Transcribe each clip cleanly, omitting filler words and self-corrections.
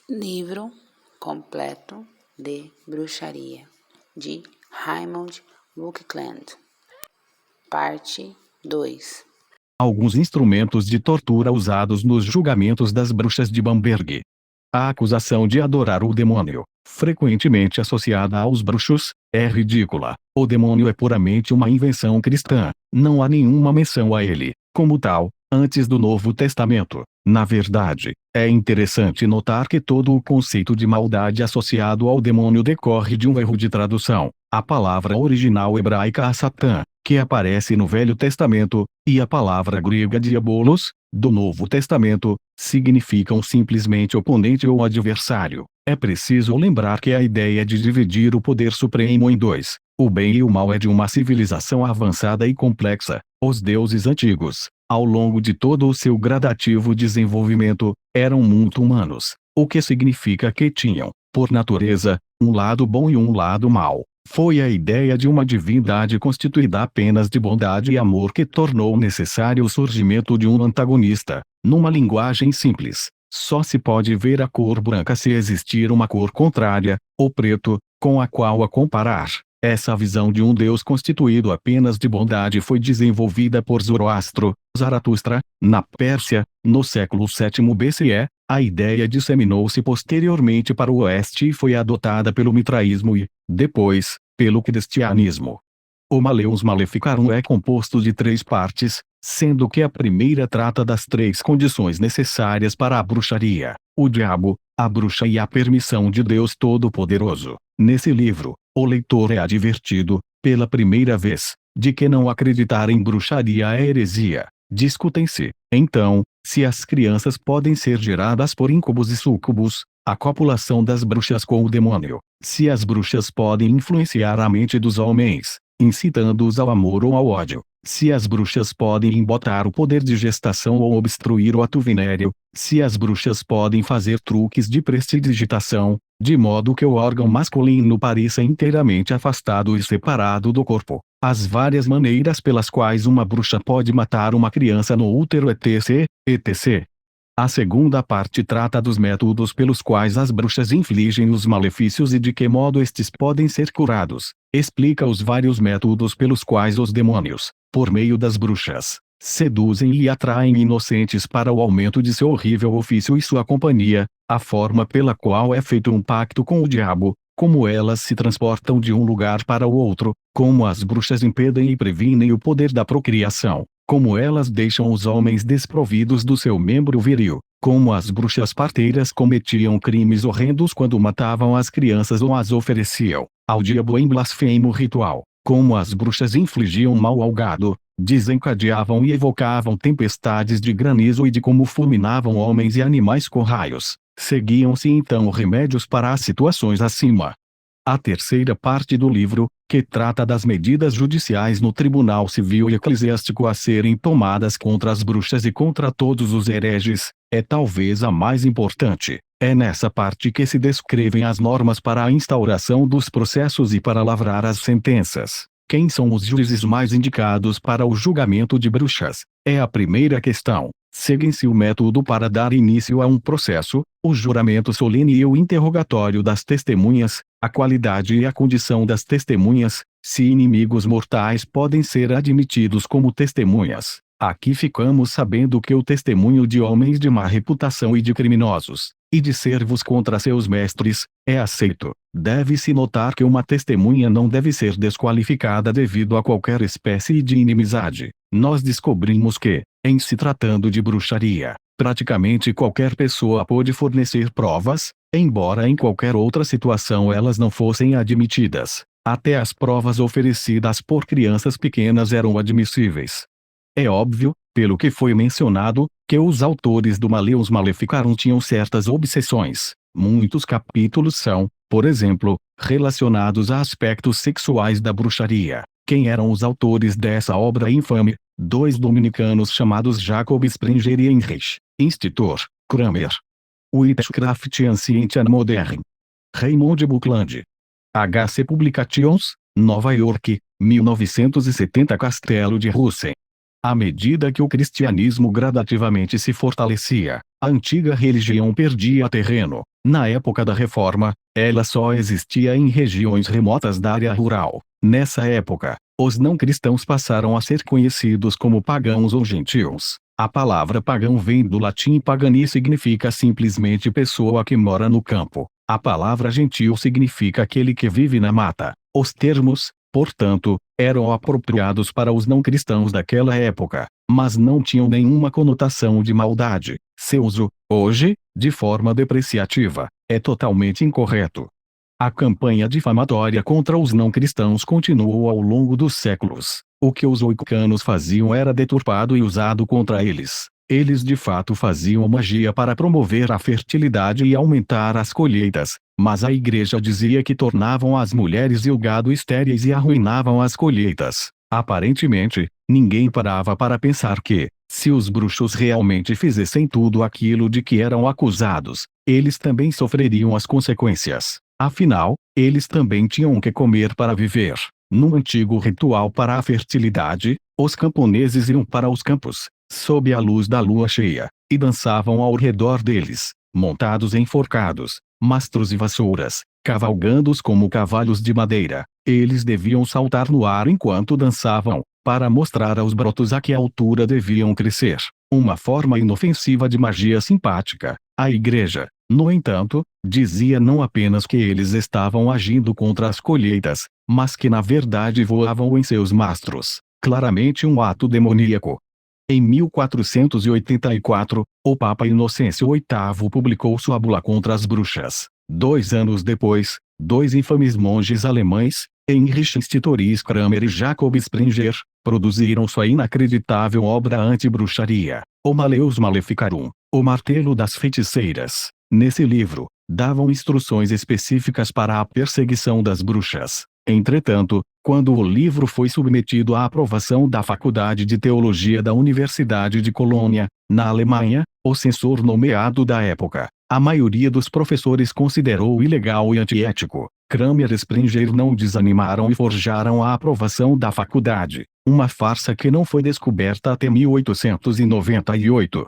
Livro completo de bruxaria, de Raymond Buckland, parte 2. Alguns instrumentos de tortura usados nos julgamentos das bruxas de Bamberg. A acusação de adorar o demônio, frequentemente associada aos bruxos, é ridícula. O demônio é puramente uma invenção cristã, não há nenhuma menção a ele, como tal, antes do Novo Testamento. Na verdade, é interessante notar que todo o conceito de maldade associado ao demônio decorre de um erro de tradução. A palavra original hebraica a Satã, que aparece no Velho Testamento, e a palavra grega diabolos, do Novo Testamento, significam simplesmente oponente ou adversário. É preciso lembrar que a ideia de dividir o poder supremo em dois, o bem e o mal, é de uma civilização avançada e complexa. Os deuses antigos, ao longo de todo o seu gradativo desenvolvimento, eram muito humanos, o que significa que tinham, por natureza, um lado bom e um lado mau. Foi a ideia de uma divindade constituída apenas de bondade e amor que tornou necessário o surgimento de um antagonista. Numa linguagem simples, só se pode ver a cor branca se existir uma cor contrária, o preto, com a qual a comparar. Essa visão de um Deus constituído apenas de bondade foi desenvolvida por Zoroastro, Zaratustra, na Pérsia, no século VII BCE. A ideia disseminou-se posteriormente para o oeste e foi adotada pelo mitraísmo e, depois, pelo cristianismo. O Maleus Maleficarum é composto de 3 partes, sendo que a primeira trata das 3 condições necessárias para a bruxaria: o diabo, a bruxa e a permissão de Deus Todo-Poderoso. Nesse livro, o leitor é advertido, pela primeira vez, de que não acreditar em bruxaria é heresia. Discutem-se, então, se as crianças podem ser geradas por íncubos e súcubos, a copulação das bruxas com o demônio, se as bruxas podem influenciar a mente dos homens, incitando-os ao amor ou ao ódio, se as bruxas podem embotar o poder de gestação ou obstruir o ato venéreo, se as bruxas podem fazer truques de prestidigitação, de modo que o órgão masculino pareça inteiramente afastado e separado do corpo, as várias maneiras pelas quais uma bruxa pode matar uma criança no útero, etc., etc. A segunda parte trata dos métodos pelos quais as bruxas infligem os malefícios e de que modo estes podem ser curados. Explica os vários métodos pelos quais os demônios, por meio das bruxas, seduzem e atraem inocentes para o aumento de seu horrível ofício e sua companhia, a forma pela qual é feito um pacto com o diabo, como elas se transportam de um lugar para o outro, como as bruxas impedem e previnem o poder da procriação, como elas deixam os homens desprovidos do seu membro viril, como as bruxas parteiras cometiam crimes horrendos quando matavam as crianças ou as ofereciam ao diabo em blasfemo ritual, como as bruxas infligiam mal ao gado, desencadeavam e evocavam tempestades de granizo e de como fulminavam homens e animais com raios. Seguiam-se então remédios para as situações acima. A terceira parte do livro, que trata das medidas judiciais no tribunal civil e eclesiástico a serem tomadas contra as bruxas e contra todos os hereges, é talvez a mais importante. É nessa parte que se descrevem as normas para a instauração dos processos e para lavrar as sentenças. Quem são os juízes mais indicados para o julgamento de bruxas? É a primeira questão. Seguem-se o método para dar início a um processo, o juramento solene e o interrogatório das testemunhas, a qualidade e a condição das testemunhas, se inimigos mortais podem ser admitidos como testemunhas. Aqui ficamos sabendo que o testemunho de homens de má reputação e de criminosos, e de servos contra seus mestres, é aceito. Deve-se notar que uma testemunha não deve ser desqualificada devido a qualquer espécie de inimizade. Nós descobrimos que, em se tratando de bruxaria, praticamente qualquer pessoa pôde fornecer provas, embora em qualquer outra situação elas não fossem admitidas. Até as provas oferecidas por crianças pequenas eram admissíveis. É óbvio, pelo que foi mencionado, que os autores do Maleus Maleficarum tinham certas obsessões. Muitos capítulos são, por exemplo, relacionados a aspectos sexuais da bruxaria. Quem eram os autores dessa obra infame? 2 dominicanos chamados Jacob Springer e Heinrich Institutor Kramer. Witchcraft Ancient and Modern. Raymond Buckland. H.C. Publications, Nova York, 1970. Castelo de Russen. À medida que o cristianismo gradativamente se fortalecia, A antiga religião perdia terreno. Na época da Reforma, ela só existia em regiões remotas da área rural. Nessa época, os não cristãos passaram a ser conhecidos como pagãos ou gentios. A palavra pagão vem do latim pagani, significa simplesmente pessoa que mora no campo. A palavra gentio significa aquele que vive na mata. Os termos, portanto, eram apropriados para os não cristãos daquela época, mas não tinham nenhuma conotação de maldade. Seu uso, hoje, de forma depreciativa, é totalmente incorreto. A campanha difamatória contra os não cristãos continuou ao longo dos séculos. O que os wiccanos faziam era deturpado e usado contra eles. Eles de fato faziam magia para promover a fertilidade e aumentar as colheitas, mas a igreja dizia que tornavam as mulheres e o gado estéreis e arruinavam as colheitas. Aparentemente, ninguém parava para pensar que, se os bruxos realmente fizessem tudo aquilo de que eram acusados, eles também sofreriam as consequências. Afinal, eles também tinham que comer para viver. Num antigo ritual para a fertilidade, os camponeses iam para os campos, sob a luz da lua cheia, e dançavam ao redor deles, montados em forcados, mastros e vassouras, cavalgando-os como cavalos de madeira. Eles deviam saltar no ar enquanto dançavam, para mostrar aos brotos a que altura deviam crescer. Uma forma inofensiva de magia simpática. A igreja, no entanto, dizia não apenas que eles estavam agindo contra as colheitas, mas que na verdade voavam em seus mastros. Claramente um ato demoníaco. Em 1484, o Papa Inocêncio VIII publicou sua bula contra as bruxas. 2 anos depois, 2 infames monges alemães, Heinrich Stitorius Kramer e Jacob Springer, produziram sua inacreditável obra anti-bruxaria, O Maleus Maleficarum, O Martelo das Feiticeiras. Nesse livro, davam instruções específicas para a perseguição das bruxas. Entretanto, quando o livro foi submetido à aprovação da Faculdade de Teologia da Universidade de Colônia, na Alemanha, o censor nomeado da época, a maioria dos professores considerou ilegal e antiético. Kramer e Springer não desanimaram e forjaram a aprovação da faculdade, uma farsa que não foi descoberta até 1898.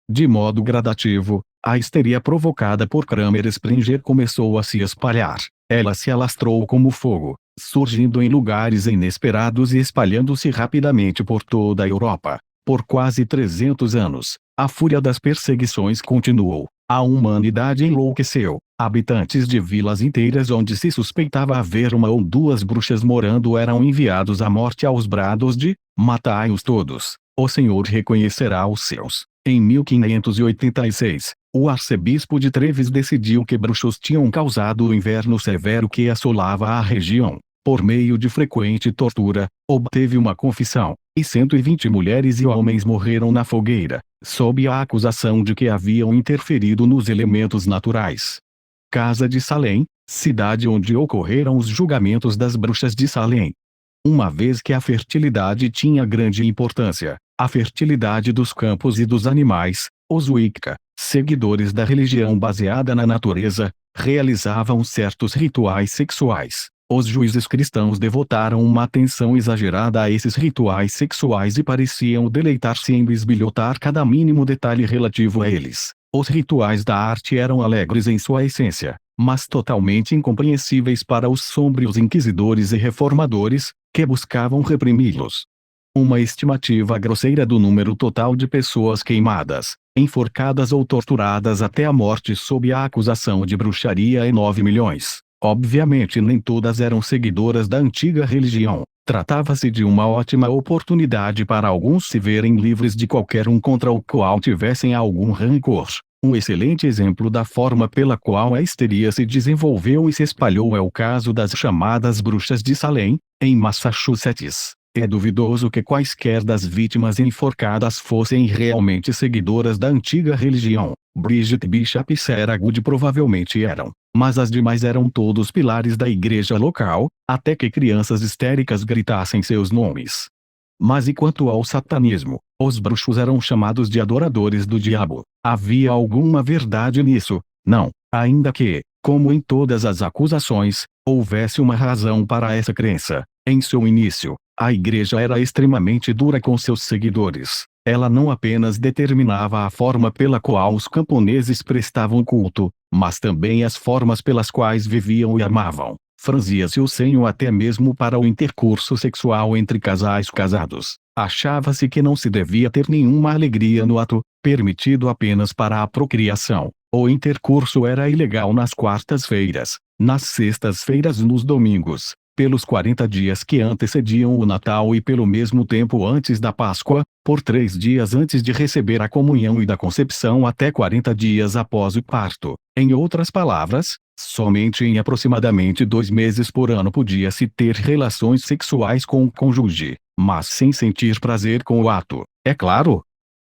De modo gradativo, a histeria provocada por Kramer e Springer começou a se espalhar. Ela se alastrou como fogo, surgindo em lugares inesperados e espalhando-se rapidamente por toda a Europa. Por quase 300 anos, a fúria das perseguições continuou. A humanidade enlouqueceu. Habitantes de vilas inteiras onde se suspeitava haver uma ou duas bruxas morando eram enviados à morte aos brados de "matai-os todos, o Senhor reconhecerá os seus". Em 1586, o arcebispo de Treves decidiu que bruxos tinham causado o inverno severo que assolava a região. Por meio de frequente tortura, obteve uma confissão, e 120 mulheres e homens morreram na fogueira, sob a acusação de que haviam interferido nos elementos naturais. Casa de Salem, cidade onde ocorreram os julgamentos das bruxas de Salem. Uma vez que a fertilidade tinha grande importância, a fertilidade dos campos e dos animais, os Wicca, seguidores da religião baseada na natureza, realizavam certos rituais sexuais. Os juízes cristãos devotaram uma atenção exagerada a esses rituais sexuais e pareciam deleitar-se em bisbilhotar cada mínimo detalhe relativo a eles. Os rituais da arte eram alegres em sua essência, mas totalmente incompreensíveis para os sombrios inquisidores e reformadores, que buscavam reprimi-los. Uma estimativa grosseira do número total de pessoas queimadas, enforcadas ou torturadas até a morte sob a acusação de bruxaria é 9 milhões. Obviamente nem todas eram seguidoras da antiga religião. Tratava-se de uma ótima oportunidade para alguns se verem livres de qualquer um contra o qual tivessem algum rancor. Um excelente exemplo da forma pela qual a histeria se desenvolveu e se espalhou é o caso das chamadas bruxas de Salem, em Massachusetts. É duvidoso que quaisquer das vítimas enforcadas fossem realmente seguidoras da antiga religião. Bridget Bishop e Sarah Good provavelmente eram, mas as demais eram todos pilares da igreja local, até que crianças histéricas gritassem seus nomes. Mas e quanto ao satanismo? Os bruxos eram chamados de adoradores do diabo. Havia alguma verdade nisso? Não, ainda que, como em todas as acusações, houvesse uma razão para essa crença. Em seu início, a igreja era extremamente dura com seus seguidores. Ela não apenas determinava a forma pela qual os camponeses prestavam culto, mas também as formas pelas quais viviam e amavam. Franzia-se o senho até mesmo para o intercurso sexual entre casais casados. Achava-se que não se devia ter nenhuma alegria no ato, permitido apenas para a procriação. O intercurso era ilegal nas quartas-feiras, nas sextas-feiras e nos domingos, pelos 40 dias que antecediam o Natal e pelo mesmo tempo antes da Páscoa, por 3 dias antes de receber a comunhão e da concepção até 40 dias após o parto. Em outras palavras, somente em aproximadamente 2 meses por ano podia-se ter relações sexuais com o cônjuge, mas sem sentir prazer com o ato, é claro.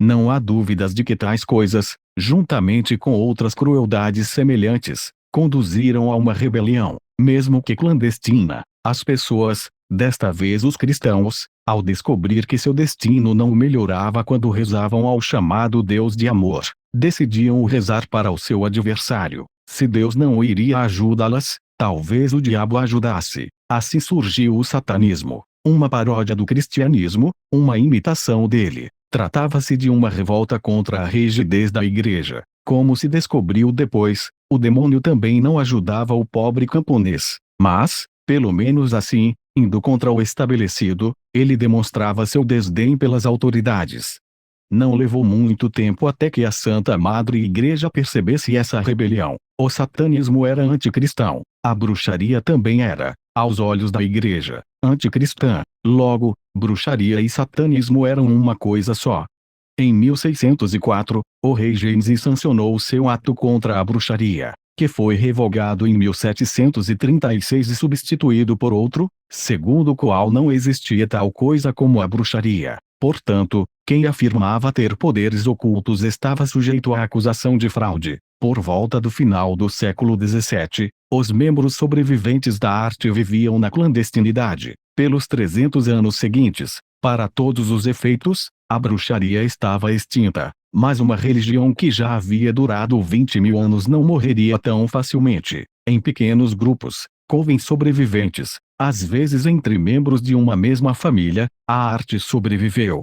Não há dúvidas de que tais coisas, juntamente com outras crueldades semelhantes, conduziram a uma rebelião, mesmo que clandestina. As pessoas, desta vez os cristãos, ao descobrir que seu destino não melhorava quando rezavam ao chamado Deus de amor, decidiam rezar para o seu adversário. Se Deus não iria ajudá-las, talvez o diabo ajudasse. Assim surgiu o satanismo, uma paródia do cristianismo, uma imitação dele. Tratava-se de uma revolta contra a rigidez da igreja. Como se descobriu depois, o demônio também não ajudava o pobre camponês, mas, pelo menos assim, indo contra o estabelecido, ele demonstrava seu desdém pelas autoridades. Não levou muito tempo até que a Santa Madre Igreja percebesse essa rebelião. O satanismo era anticristão. A bruxaria também era, aos olhos da Igreja, anticristã. Logo, bruxaria e satanismo eram uma coisa só. Em 1604, o rei James sancionou seu ato contra a bruxaria, que foi revogado em 1736 e substituído por outro, segundo o qual não existia tal coisa como a bruxaria. Portanto, quem afirmava ter poderes ocultos estava sujeito à acusação de fraude. Por volta do final do século XVII, os membros sobreviventes da arte viviam na clandestinidade. Pelos 300 anos seguintes, para todos os efeitos, a bruxaria estava extinta, mas uma religião que já havia durado 20.000 anos não morreria tão facilmente. Em pequenos grupos, covens sobreviventes, às vezes entre membros de uma mesma família, a arte sobreviveu.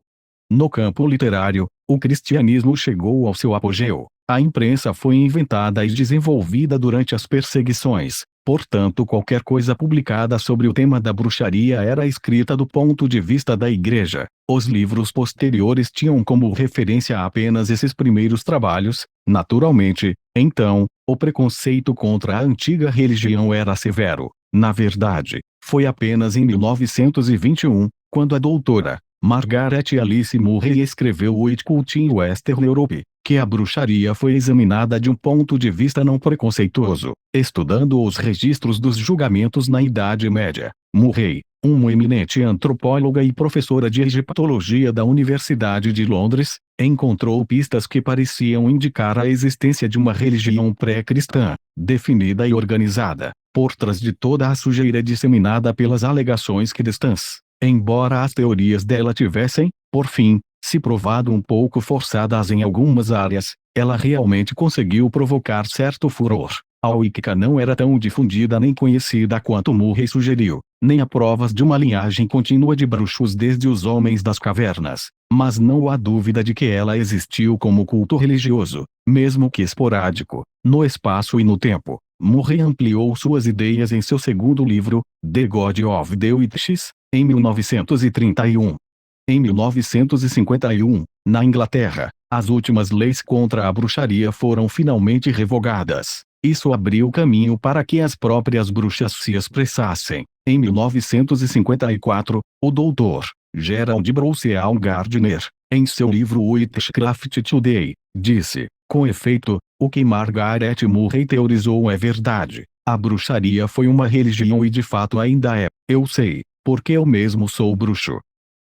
No campo literário, o cristianismo chegou ao seu apogeu. A imprensa foi inventada e desenvolvida durante as perseguições. Portanto, qualquer coisa publicada sobre o tema da bruxaria era escrita do ponto de vista da Igreja. Os livros posteriores tinham como referência apenas esses primeiros trabalhos. Naturalmente, então, o preconceito contra a antiga religião era severo. Na verdade, foi apenas em 1921, quando a doutora Margaret Alice Murray escreveu o It Cult in Western Europe, que a bruxaria foi examinada de um ponto de vista não preconceituoso. Estudando os registros dos julgamentos na Idade Média, Murray, uma eminente antropóloga e professora de egiptologia da Universidade de Londres, encontrou pistas que pareciam indicar a existência de uma religião pré-cristã, definida e organizada, por trás de toda a sujeira disseminada pelas alegações cristãs. Embora as teorias dela tivessem, por fim, se provado um pouco forçadas em algumas áreas, ela realmente conseguiu provocar certo furor. A Wicca não era tão difundida nem conhecida quanto Murray sugeriu, nem há provas de uma linhagem contínua de bruxos desde os homens das cavernas, mas não há dúvida de que ela existiu como culto religioso, mesmo que esporádico, no espaço e no tempo. Murray ampliou suas ideias em seu segundo livro, The God of the Witches, em 1931. Em 1951, na Inglaterra, as últimas leis contra a bruxaria foram finalmente revogadas. Isso abriu caminho para que as próprias bruxas se expressassem. Em 1954, o Dr. Gerald Broussel Gardner, em seu livro Witchcraft Today, disse, com efeito, o que Margaret Murray teorizou é verdade. A bruxaria foi uma religião e de fato ainda é. Eu sei, porque eu mesmo sou bruxo.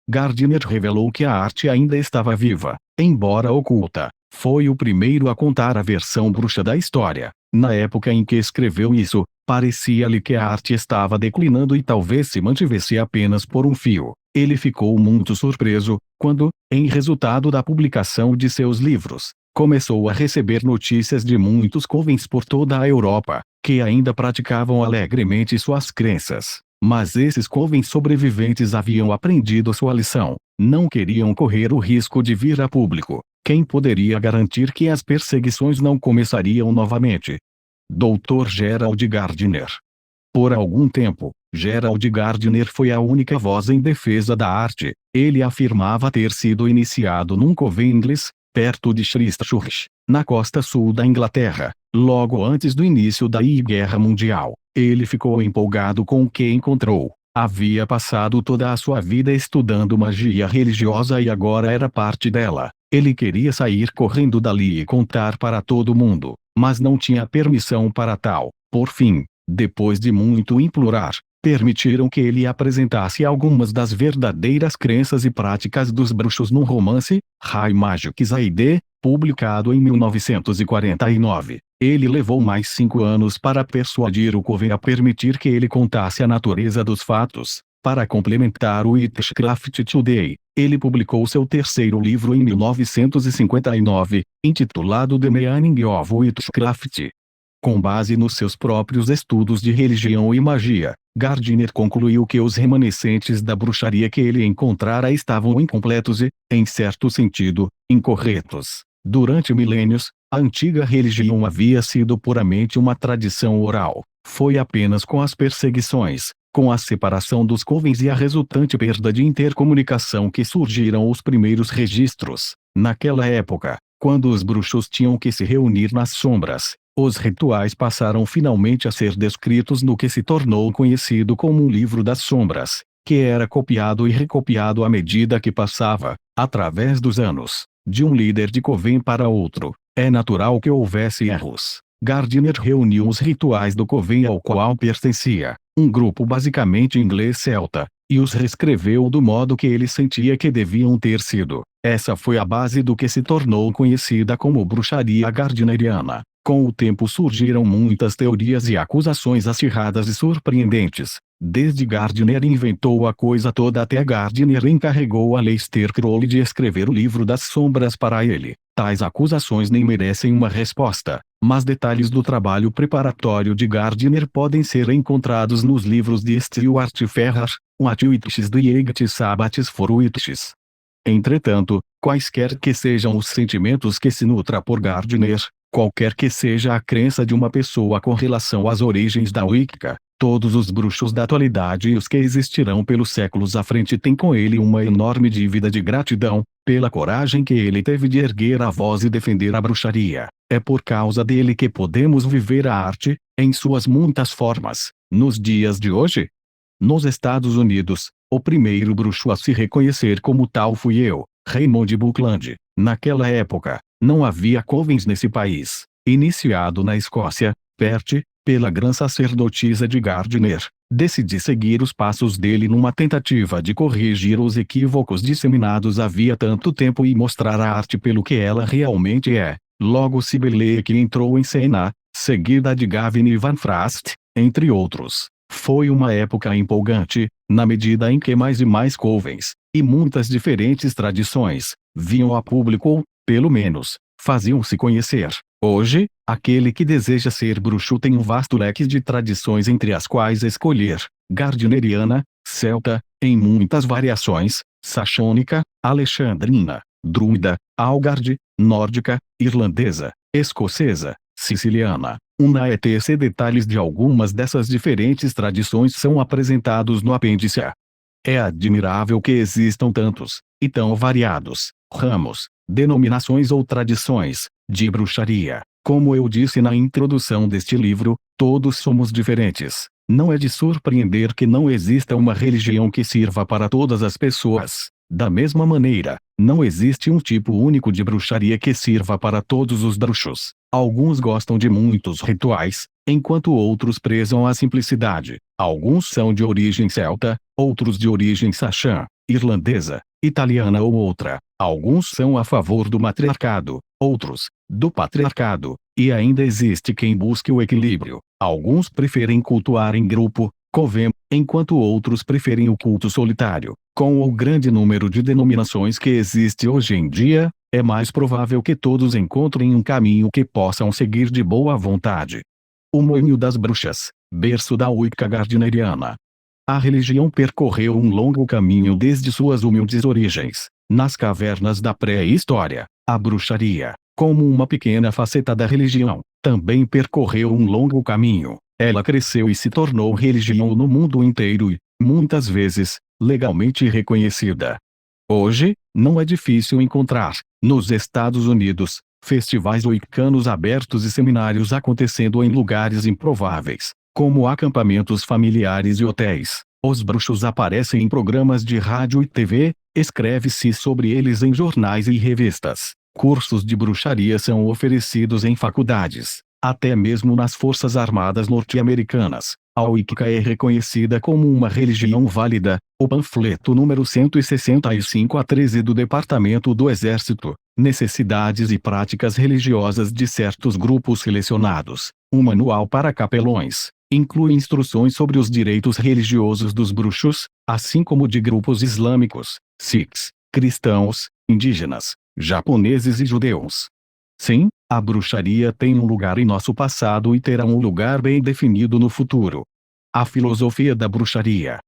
Gardner revelou que a arte ainda estava viva, embora oculta. Foi o primeiro a contar a versão bruxa da história. Na época em que escreveu isso, parecia-lhe que a arte estava declinando e talvez se mantivesse apenas por um fio. Ele ficou muito surpreso, quando, em resultado da publicação de seus livros, começou a receber notícias de muitos covens por toda a Europa, que ainda praticavam alegremente suas crenças. Mas esses covens sobreviventes haviam aprendido sua lição. Não queriam correr o risco de vir a público. Quem poderia garantir que as perseguições não começariam novamente? Dr. Gerald Gardner. Por algum tempo, Gerald Gardner foi a única voz em defesa da arte. Ele afirmava ter sido iniciado num coven inglês, perto de Christchurch, na costa sul da Inglaterra, logo antes do início da Guerra Mundial. Ele ficou empolgado com o que encontrou. Havia passado toda a sua vida estudando magia religiosa e agora era parte dela. Ele queria sair correndo dali e contar para todo mundo, mas não tinha permissão para tal. Por fim, depois de muito implorar, permitiram que ele apresentasse algumas das verdadeiras crenças e práticas dos bruxos num romance, High Magic Zaide, publicado em 1949. Ele levou mais 5 anos para persuadir o coven a permitir que ele contasse a natureza dos fatos. Para complementar o Witchcraft Today, ele publicou seu terceiro livro em 1959, intitulado The Meaning of Witchcraft. Com base nos seus próprios estudos de religião e magia, Gardner concluiu que os remanescentes da bruxaria que ele encontrara estavam incompletos e, em certo sentido, incorretos. Durante milênios, a antiga religião havia sido puramente uma tradição oral. Foi apenas com as perseguições, com a separação dos covens e a resultante perda de intercomunicação que surgiram os primeiros registros. Naquela época, quando os bruxos tinham que se reunir nas sombras, os rituais passaram finalmente a ser descritos no que se tornou conhecido como um Livro das Sombras, que era copiado e recopiado à medida que passava, através dos anos, de um líder de coven para outro. É natural que houvesse erros. Gardner reuniu os rituais do coven ao qual pertencia, um grupo basicamente inglês-celta, e os reescreveu do modo que ele sentia que deviam ter sido. Essa foi a base do que se tornou conhecida como bruxaria gardneriana. Com o tempo surgiram muitas teorias e acusações acirradas e surpreendentes. Desde Gardner inventou a coisa toda até Gardner encarregou a Aleister Crowley de escrever o Livro das Sombras para ele. Tais acusações nem merecem uma resposta, mas detalhes do trabalho preparatório de Gardner podem ser encontrados nos livros de Stuart Ferrar, What Witches do Yegit Sabbaths for Witches. Entretanto, quaisquer que sejam os sentimentos que se nutra por Gardner, qualquer que seja a crença de uma pessoa com relação às origens da Wicca, todos os bruxos da atualidade e os que existirão pelos séculos à frente têm com ele uma enorme dívida de gratidão, pela coragem que ele teve de erguer a voz e defender a bruxaria. É por causa dele que podemos viver a arte, em suas muitas formas, nos dias de hoje. Nos Estados Unidos, o primeiro bruxo a se reconhecer como tal fui eu, Raymond Buckland. Naquela época, não havia covens nesse país. Iniciado na Escócia, Perth, pela grã sacerdotisa de Gardner, decidi seguir os passos dele numa tentativa de corrigir os equívocos disseminados havia tanto tempo e mostrar a arte pelo que ela realmente é. Logo Sibylline entrou em cena, seguida de Gavin Van Frast, entre outros. Foi uma época empolgante, na medida em que mais e mais covens, e muitas diferentes tradições, vinham a público ou, pelo menos, faziam-se conhecer. Hoje, aquele que deseja ser bruxo tem um vasto leque de tradições entre as quais escolher: gardneriana, celta, em muitas variações, saxônica, alexandrina, druida, algarde, nórdica, irlandesa, escocesa, siciliana. Etc. Detalhes de algumas dessas diferentes tradições são apresentados no apêndice A. É admirável que existam tantos, e tão variados, ramos, denominações ou tradições, de bruxaria. Como eu disse na introdução deste livro, todos somos diferentes. Não é de surpreender que não exista uma religião que sirva para todas as pessoas. Da mesma maneira, não existe um tipo único de bruxaria que sirva para todos os bruxos. Alguns gostam de muitos rituais, enquanto outros prezam a simplicidade. Alguns são de origem celta, outros de origem saxã, irlandesa, italiana ou outra. Alguns são a favor do matriarcado, outros, do patriarcado, e ainda existe quem busque o equilíbrio. Alguns preferem cultuar em grupo, coven, enquanto outros preferem o culto solitário. Com o grande número de denominações que existe hoje em dia, é mais provável que todos encontrem um caminho que possam seguir de boa vontade. O Moinho das Bruxas, berço da Wicca gardneriana. A religião percorreu um longo caminho desde suas humildes origens, nas cavernas da pré-história. A bruxaria, como uma pequena faceta da religião, também percorreu um longo caminho. Ela cresceu e se tornou religião no mundo inteiro e, muitas vezes, legalmente reconhecida. Hoje, não é difícil encontrar, nos Estados Unidos, festivais wiccanos abertos e seminários acontecendo em lugares improváveis, como acampamentos familiares e hotéis. Os bruxos aparecem em programas de rádio e TV, escreve-se sobre eles em jornais e revistas. Cursos de bruxaria são oferecidos em faculdades, até mesmo nas Forças Armadas norte-americanas. A Wicca é reconhecida como uma religião válida. O panfleto número 165/13 do Departamento do Exército, Necessidades e Práticas Religiosas de Certos Grupos Selecionados, um manual para capelões, inclui instruções sobre os direitos religiosos dos bruxos, assim como de grupos islâmicos, sikhs, cristãos, indígenas, japoneses e judeus. Sim, a bruxaria tem um lugar em nosso passado e terá um lugar bem definido no futuro. A filosofia da bruxaria.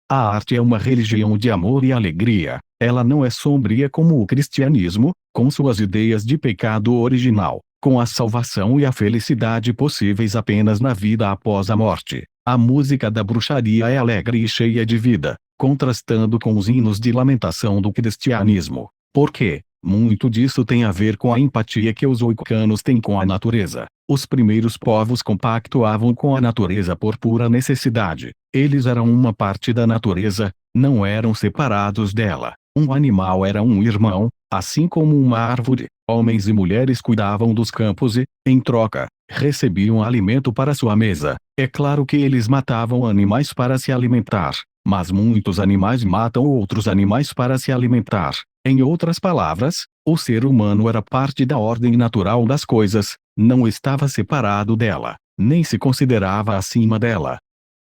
A arte é uma religião de amor e alegria. Ela não é sombria como o cristianismo, com suas ideias de pecado original, com a salvação e a felicidade possíveis apenas na vida após a morte. A música da bruxaria é alegre e cheia de vida, contrastando com os hinos de lamentação do cristianismo. Por quê? Muito disso tem a ver com a empatia que os wiccanos têm com a natureza. Os primeiros povos compactuavam com a natureza por pura necessidade. Eles eram uma parte da natureza, não eram separados dela. Um animal era um irmão, assim como uma árvore. Homens e mulheres cuidavam dos campos e, em troca, recebiam alimento para sua mesa. É claro que eles matavam animais para se alimentar, mas muitos animais matam outros animais para se alimentar. Em outras palavras, o ser humano era parte da ordem natural das coisas, não estava separado dela, nem se considerava acima dela.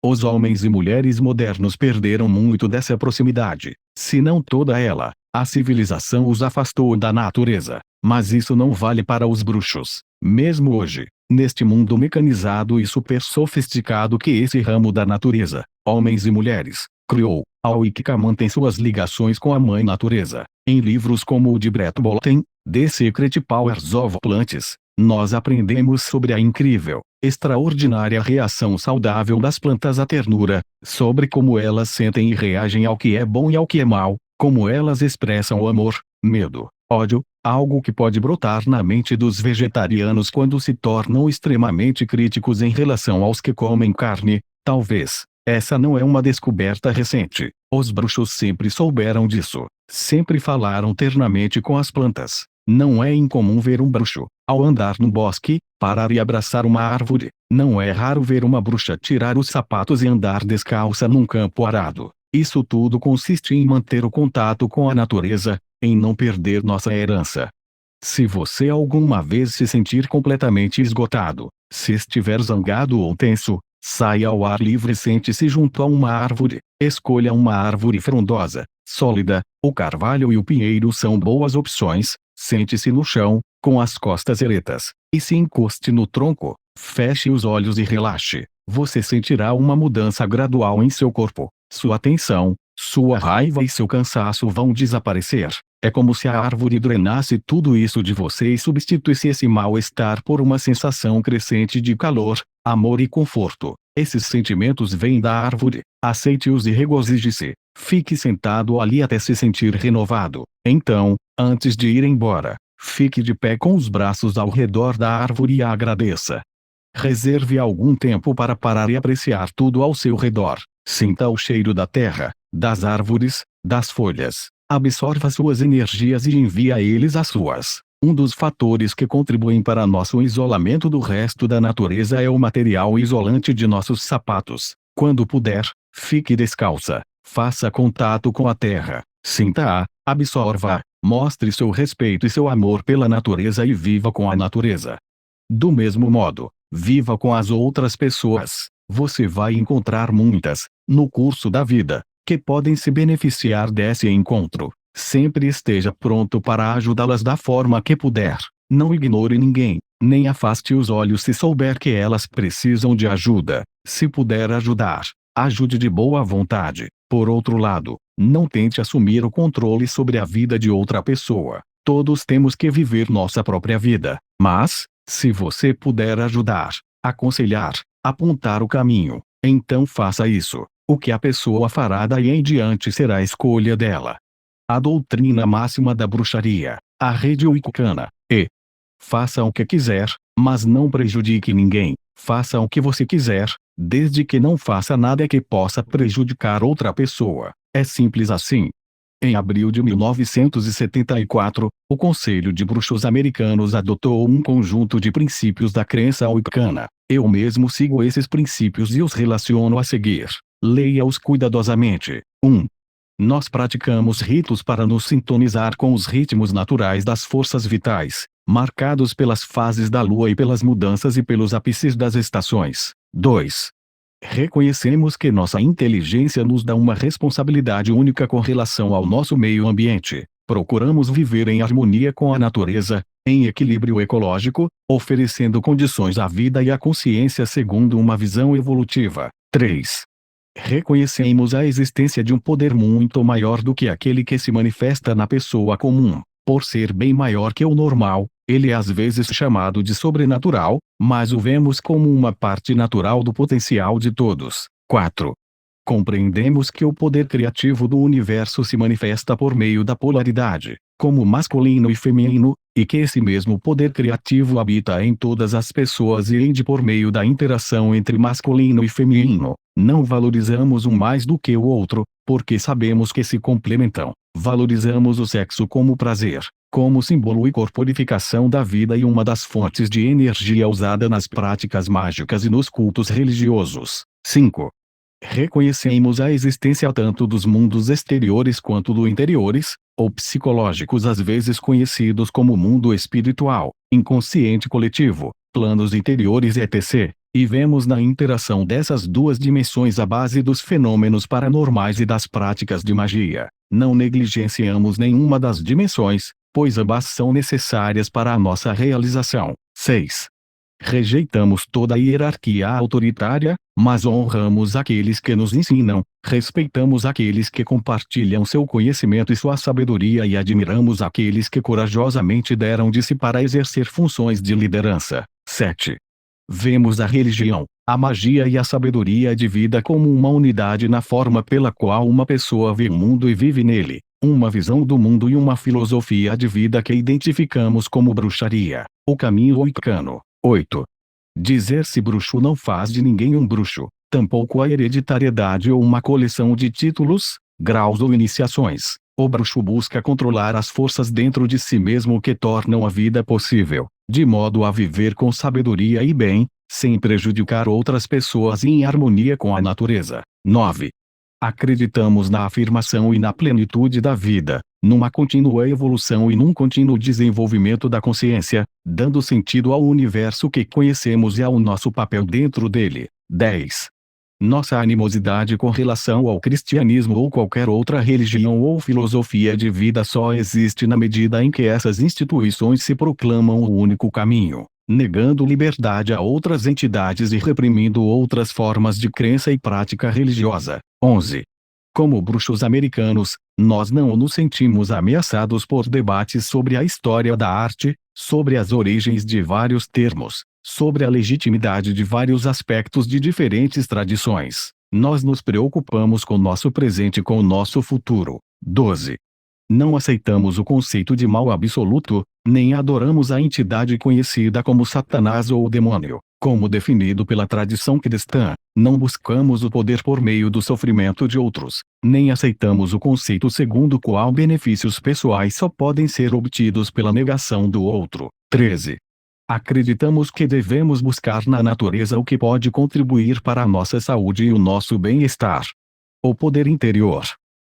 Os homens e mulheres modernos perderam muito dessa proximidade, se não toda ela. A civilização os afastou da natureza, mas isso não vale para os bruxos. Mesmo hoje, neste mundo mecanizado e super sofisticado que esse ramo da natureza, homens e mulheres, criou, a Wicca mantém suas ligações com a mãe natureza. Em livros como o de Brett Bolton, The Secret Powers of Plants, nós aprendemos sobre a incrível, extraordinária reação saudável das plantas à ternura, sobre como elas sentem e reagem ao que é bom e ao que é mal, como elas expressam o amor, medo, ódio, algo que pode brotar na mente dos vegetarianos quando se tornam extremamente críticos em relação aos que comem carne. Talvez essa não é uma descoberta recente. Os bruxos sempre souberam disso. Sempre falaram ternamente com as plantas. Não é incomum ver um bruxo, ao andar no bosque, parar e abraçar uma árvore. Não é raro ver uma bruxa tirar os sapatos e andar descalça num campo arado. Isso tudo consiste em manter o contato com a natureza, em não perder nossa herança. Se você alguma vez se sentir completamente esgotado, se estiver zangado ou tenso, saia ao ar livre e sente-se junto a uma árvore. Escolha uma árvore frondosa, sólida. O carvalho e o pinheiro são boas opções. Sente-se no chão, com as costas eretas, e se encoste no tronco. Feche os olhos e relaxe. Você sentirá uma mudança gradual em seu corpo. Sua tensão, sua raiva e seu cansaço vão desaparecer. É como se a árvore drenasse tudo isso de você e substituísse esse mal-estar por uma sensação crescente de calor, amor e conforto. Esses sentimentos vêm da árvore. Aceite-os e regozije-se. Fique sentado ali até se sentir renovado. Então, antes de ir embora, fique de pé com os braços ao redor da árvore e a agradeça. Reserve algum tempo para parar e apreciar tudo ao seu redor. Sinta o cheiro da terra, das árvores, das folhas. Absorva suas energias e envia a eles as suas. Um dos fatores que contribuem para nosso isolamento do resto da natureza é o material isolante de nossos sapatos. Quando puder, fique descalça. Faça contato com a terra. Sinta-a, absorva-a, mostre seu respeito e seu amor pela natureza e viva com a natureza. Do mesmo modo, viva com as outras pessoas. Você vai encontrar muitas, no curso da vida, que podem se beneficiar desse encontro. Sempre esteja pronto para ajudá-las da forma que puder. Não ignore ninguém, nem afaste os olhos se souber que elas precisam de ajuda. Se puder ajudar, Ajude de boa vontade. Por outro lado, não tente assumir o controle sobre a vida de outra pessoa. Todos temos que viver nossa própria vida. Mas, se você puder ajudar, aconselhar, apontar o caminho, então faça isso. O que a pessoa fará daí em diante será a escolha dela. A doutrina máxima da bruxaria, a rede Wiccan, e faça o que quiser, mas não prejudique ninguém. Faça o que você quiser, desde que não faça nada que possa prejudicar outra pessoa. É simples assim. Em abril de 1974, o Conselho de Bruxos Americanos adotou um conjunto de princípios da crença Wiccan. Eu mesmo sigo esses princípios e os relaciono a seguir. Leia-os cuidadosamente. 1. Nós praticamos ritos para nos sintonizar com os ritmos naturais das forças vitais, marcados pelas fases da lua e pelas mudanças e pelos ápices das estações. 2. Reconhecemos que nossa inteligência nos dá uma responsabilidade única com relação ao nosso meio ambiente. Procuramos viver em harmonia com a natureza, em equilíbrio ecológico, oferecendo condições à vida e à consciência segundo uma visão evolutiva. 3. Reconhecemos a existência de um poder muito maior do que aquele que se manifesta na pessoa comum. Por ser bem maior que o normal, ele é às vezes chamado de sobrenatural, mas o vemos como uma parte natural do potencial de todos. 4. Compreendemos que o poder criativo do universo se manifesta por meio da polaridade, como masculino e feminino, e que esse mesmo poder criativo habita em todas as pessoas e ende por meio da interação entre masculino e feminino. Não valorizamos um mais do que o outro, porque sabemos que se complementam. Valorizamos o sexo como prazer, como símbolo e corporificação da vida e uma das fontes de energia usada nas práticas mágicas e nos cultos religiosos. 5. Reconhecemos a existência tanto dos mundos exteriores quanto do interiores, ou psicológicos às vezes conhecidos como mundo espiritual, inconsciente coletivo, planos interiores etc. E vemos na interação dessas duas dimensões a base dos fenômenos paranormais e das práticas de magia. Não negligenciamos nenhuma das dimensões, pois ambas são necessárias para a nossa realização. 6. Rejeitamos toda a hierarquia autoritária, mas honramos aqueles que nos ensinam, respeitamos aqueles que compartilham seu conhecimento e sua sabedoria e admiramos aqueles que corajosamente deram de si para exercer funções de liderança. 7. Vemos a religião, a magia e a sabedoria de vida como uma unidade na forma pela qual uma pessoa vê o mundo e vive nele, uma visão do mundo e uma filosofia de vida que identificamos como bruxaria, o caminho wiccano. 8. Dizer-se bruxo não faz de ninguém um bruxo, tampouco a hereditariedade ou uma coleção de títulos, graus ou iniciações. O bruxo busca controlar as forças dentro de si mesmo que tornam a vida possível, de modo a viver com sabedoria e bem, sem prejudicar outras pessoas e em harmonia com a natureza. 9. Acreditamos na afirmação e na plenitude da vida, numa contínua evolução e num contínuo desenvolvimento da consciência, dando sentido ao universo que conhecemos e ao nosso papel dentro dele. 10. Nossa animosidade com relação ao cristianismo ou qualquer outra religião ou filosofia de vida só existe na medida em que essas instituições se proclamam o único caminho, negando liberdade a outras entidades e reprimindo outras formas de crença e prática religiosa. 11. Como bruxos americanos, nós não nos sentimos ameaçados por debates sobre a história da arte, sobre as origens de vários termos, sobre a legitimidade de vários aspectos de diferentes tradições. Nós nos preocupamos com nosso presente e com o nosso futuro. 12. Não aceitamos o conceito de mal absoluto, nem adoramos a entidade conhecida como Satanás ou o demônio, como definido pela tradição cristã. Não buscamos o poder por meio do sofrimento de outros, nem aceitamos o conceito segundo o qual benefícios pessoais só podem ser obtidos pela negação do outro. 13. Acreditamos que devemos buscar na natureza o que pode contribuir para a nossa saúde e o nosso bem-estar. O poder interior.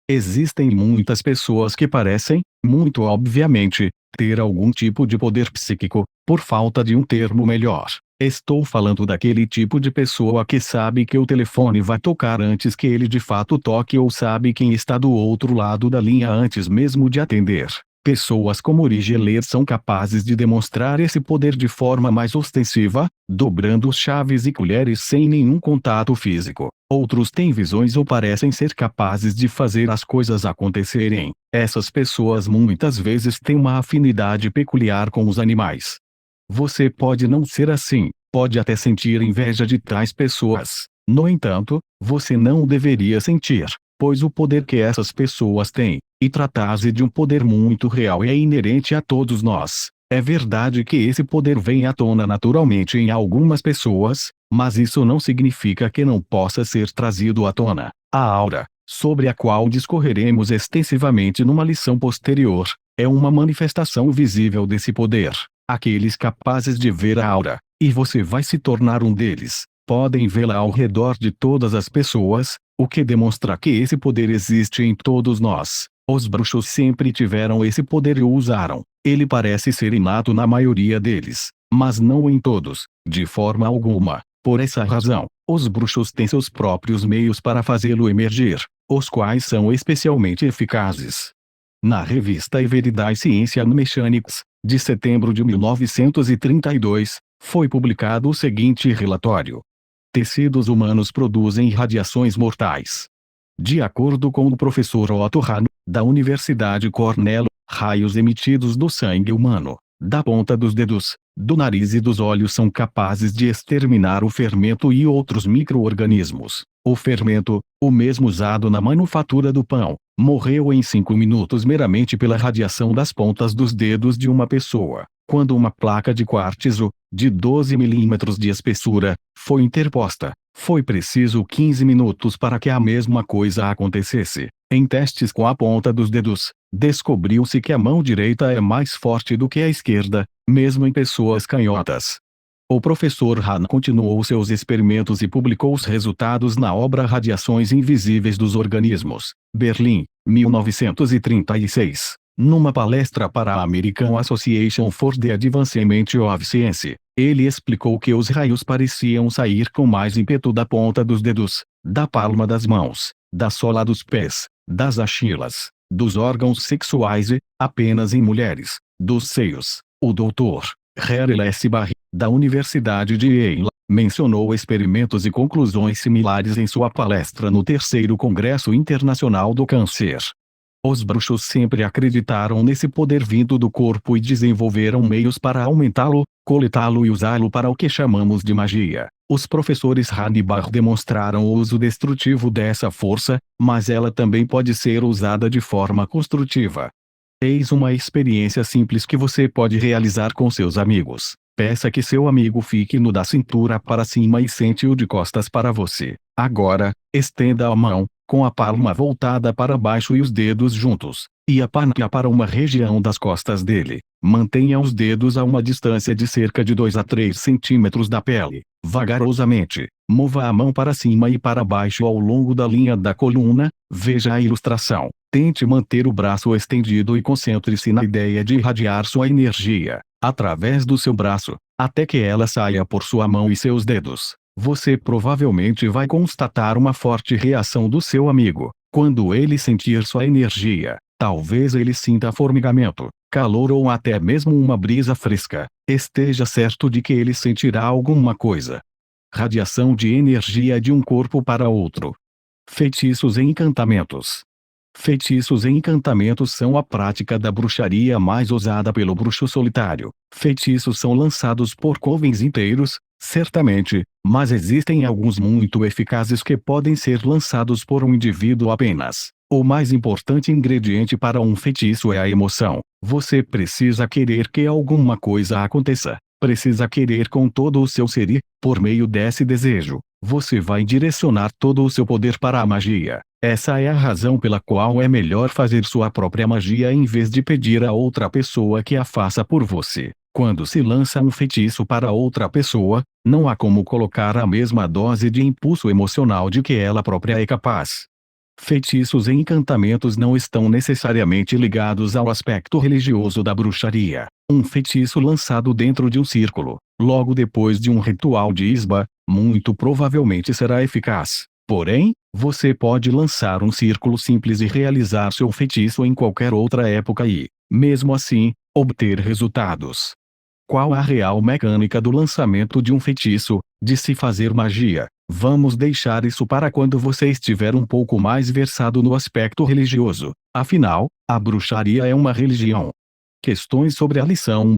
Existem muitas pessoas que parecem, muito obviamente, ter algum tipo de poder psíquico, por falta de um termo melhor. Estou falando daquele tipo de pessoa que sabe que o telefone vai tocar antes que ele de fato toque ou sabe quem está do outro lado da linha antes mesmo de atender. Pessoas como Rigeler são capazes de demonstrar esse poder de forma mais ostensiva, dobrando chaves e colheres sem nenhum contato físico. Outros têm visões ou parecem ser capazes de fazer as coisas acontecerem. Essas pessoas muitas vezes têm uma afinidade peculiar com os animais. Você pode não ser assim, pode até sentir inveja de tais pessoas. No entanto, você não deveria sentir, pois o poder que essas pessoas têm, e tratar-se de um poder muito real e é inerente a todos nós. É verdade que esse poder vem à tona naturalmente em algumas pessoas, mas isso não significa que não possa ser trazido à tona. A aura, sobre a qual discorreremos extensivamente numa lição posterior, é uma manifestação visível desse poder. Aqueles capazes de ver a aura, e você vai se tornar um deles, podem vê-la ao redor de todas as pessoas, o que demonstra que esse poder existe em todos nós. Os bruxos sempre tiveram esse poder e o usaram. Ele parece ser inato na maioria deles, mas não em todos, de forma alguma. Por essa razão, os bruxos têm seus próprios meios para fazê-lo emergir, os quais são especialmente eficazes. Na revista Everyday Science Mechanics, de setembro de 1932, foi publicado o seguinte relatório: tecidos humanos produzem radiações mortais. De acordo com o professor Otto Hahn, da Universidade Cornell, raios emitidos do sangue humano, da ponta dos dedos, do nariz e dos olhos são capazes de exterminar o fermento e outros micro-organismos. O fermento, o mesmo usado na manufatura do pão, morreu em 5 minutos meramente pela radiação das pontas dos dedos de uma pessoa. Quando uma placa de quartzo, de 12 milímetros de espessura, foi interposta, foi preciso 15 minutos para que a mesma coisa acontecesse. Em testes com a ponta dos dedos, descobriu-se que a mão direita é mais forte do que a esquerda, mesmo em pessoas canhotas. O professor Hahn continuou seus experimentos e publicou os resultados na obra Radiações Invisíveis dos Organismos, Berlim, 1936. Numa palestra para a American Association for the Advancement of Science, ele explicou que os raios pareciam sair com mais ímpeto da ponta dos dedos, da palma das mãos, da sola dos pés, das axilas, dos órgãos sexuais e, apenas em mulheres, dos seios. O Dr. Harry S. Barry, da Universidade de Yale, mencionou experimentos e conclusões similares em sua palestra no terceiro Congresso Internacional do Câncer. Os bruxos sempre acreditaram nesse poder vindo do corpo e desenvolveram meios para aumentá-lo, coletá-lo e usá-lo para o que chamamos de magia. Os professores Hahn e Barr demonstraram o uso destrutivo dessa força, mas ela também pode ser usada de forma construtiva. Eis uma experiência simples que você pode realizar com seus amigos. Peça que seu amigo fique nu da cintura para cima e sente-o de costas para você. Agora, estenda a mão, com a palma voltada para baixo e os dedos juntos, e aponte-a para uma região das costas dele. Mantenha os dedos a uma distância de cerca de 2 a 3 centímetros da pele. Vagarosamente, mova a mão para cima e para baixo ao longo da linha da coluna. Veja a ilustração. Tente manter o braço estendido e concentre-se na ideia de irradiar sua energia, através do seu braço, até que ela saia por sua mão e seus dedos. Você provavelmente vai constatar uma forte reação do seu amigo. Quando ele sentir sua energia, talvez ele sinta formigamento, calor ou até mesmo uma brisa fresca. Esteja certo de que ele sentirá alguma coisa. Radiação de energia de um corpo para outro. Feitiços e encantamentos. Feitiços e encantamentos são a prática da bruxaria mais usada pelo bruxo solitário. Feitiços são lançados por covens inteiros, certamente, mas existem alguns muito eficazes que podem ser lançados por um indivíduo apenas. O mais importante ingrediente para um feitiço é a emoção. Você precisa querer que alguma coisa aconteça. Precisa querer com todo o seu ser e, por meio desse desejo, você vai direcionar todo o seu poder para a magia. Essa é a razão pela qual é melhor fazer sua própria magia em vez de pedir a outra pessoa que a faça por você. Quando se lança um feitiço para outra pessoa, não há como colocar a mesma dose de impulso emocional de que ela própria é capaz. Feitiços e encantamentos não estão necessariamente ligados ao aspecto religioso da bruxaria. Um feitiço lançado dentro de um círculo, logo depois de um ritual de isba, muito provavelmente será eficaz. Porém, você pode lançar um círculo simples e realizar seu feitiço em qualquer outra época e, Mesmo assim, obter resultados. Qual a real mecânica do lançamento de um feitiço, de se fazer magia? Vamos deixar isso para quando você estiver um pouco mais versado no aspecto religioso. Afinal, a bruxaria é uma religião. Questões sobre a lição.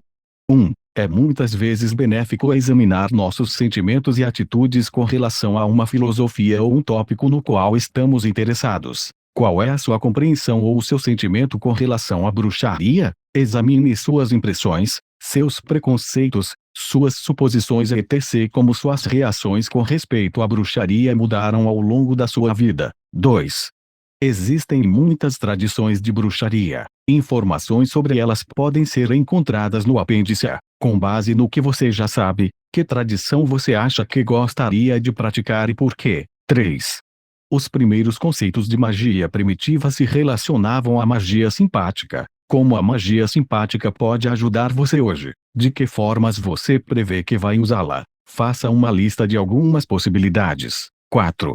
1. É muitas vezes benéfico examinar nossos sentimentos e atitudes com relação a uma filosofia ou um tópico no qual estamos interessados. Qual é a sua compreensão ou o seu sentimento com relação à bruxaria? Examine suas impressões, seus preconceitos, suas suposições etc. Como suas reações com respeito à bruxaria mudaram ao longo da sua vida. 2. Existem muitas tradições de bruxaria. Informações sobre elas podem ser encontradas no apêndice A. Com base no que você já sabe, que tradição você acha que gostaria de praticar e por quê? 3. Os primeiros conceitos de magia primitiva se relacionavam à magia simpática. Como a magia simpática pode ajudar você hoje? De que formas você prevê que vai usá-la? Faça uma lista de algumas possibilidades. 4.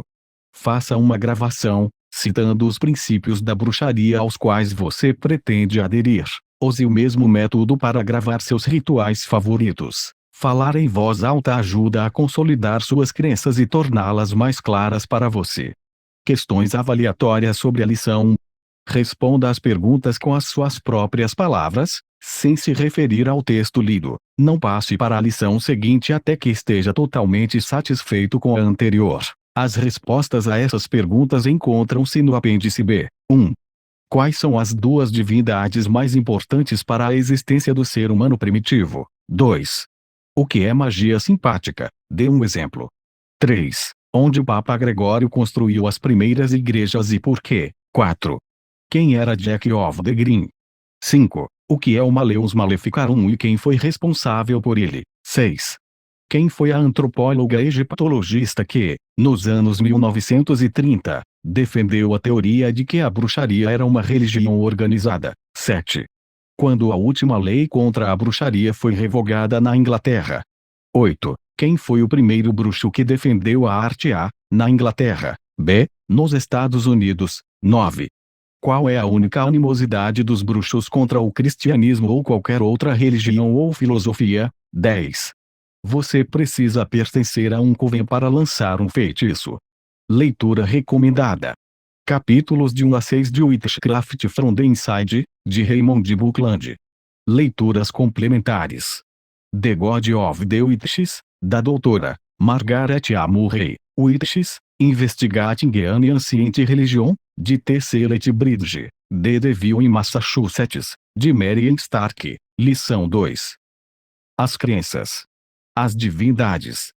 Faça uma gravação, citando os princípios da bruxaria aos quais você pretende aderir. Use o mesmo método para gravar seus rituais favoritos. Falar em voz alta ajuda a consolidar suas crenças e torná-las mais claras para você. Questões avaliatórias sobre a lição. Responda às perguntas com as suas próprias palavras, sem se referir ao texto lido. Não passe para a lição seguinte até que esteja totalmente satisfeito com a anterior. As respostas a essas perguntas encontram-se no apêndice B. 1. Quais são as duas divindades mais importantes para a existência do ser humano primitivo? 2. O que é magia simpática? Dê um exemplo. 3. Onde o Papa Gregório construiu as primeiras igrejas e por quê? 4. Quem era Jack of the Green? 5. O que é o Malleus Maleficarum e quem foi responsável por ele? 6. Quem foi a antropóloga egiptologista que, nos anos 1930, defendeu a teoria de que a bruxaria era uma religião organizada? 7. Quando a última lei contra a bruxaria foi revogada na Inglaterra? 8. Quem foi o primeiro bruxo que defendeu a arte A, na Inglaterra? B, nos Estados Unidos? 9. Qual é a única animosidade dos bruxos contra o cristianismo ou qualquer outra religião ou filosofia? 10. Você precisa pertencer a um coven para lançar um feitiço. Leitura recomendada. Capítulos de 1 a 6 de Witchcraft from the Inside, de Raymond Buckland. Leituras complementares. The God of the Witches, da doutora Margaret A. Murray. Witches, Investigating an Ancient Religion, de T.C. Lethbridge, The Devil in Massachusetts, de Marian Stark. Lição 2. As crenças. As divindades.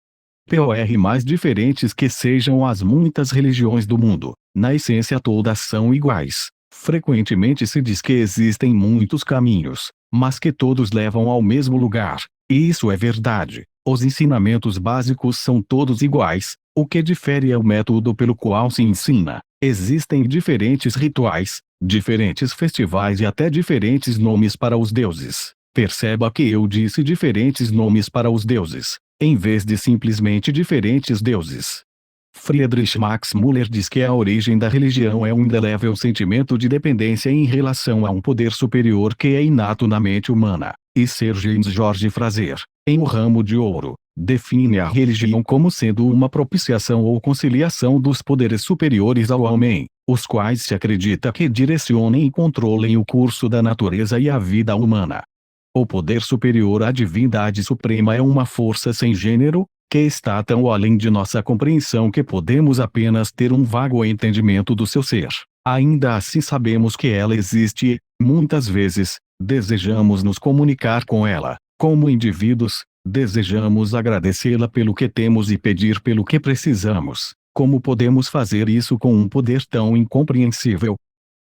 Por mais diferentes que sejam as muitas religiões do mundo, na essência todas são iguais. Frequentemente se diz que existem muitos caminhos, mas que todos levam ao mesmo lugar. E isso é verdade. Os ensinamentos básicos são todos iguais, o que difere é o método pelo qual se ensina. Existem diferentes rituais, diferentes festivais e até diferentes nomes para os deuses. Perceba que eu disse diferentes nomes para os deuses, em vez de simplesmente diferentes deuses. Friedrich Max Müller diz que a origem da religião é um indelével sentimento de dependência em relação a um poder superior que é inato na mente humana. E Sir James George Frazer, em O Ramo de Ouro, define a religião como sendo uma propiciação ou conciliação dos poderes superiores ao homem, os quais se acredita que direcionem e controlem o curso da natureza e a vida humana. O poder superior à divindade suprema é uma força sem gênero, que está tão além de nossa compreensão que podemos apenas ter um vago entendimento do seu ser. Ainda assim sabemos que ela existe e, muitas vezes, desejamos nos comunicar com ela. Como indivíduos, desejamos agradecê-la pelo que temos e pedir pelo que precisamos. Como podemos fazer isso com um poder tão incompreensível?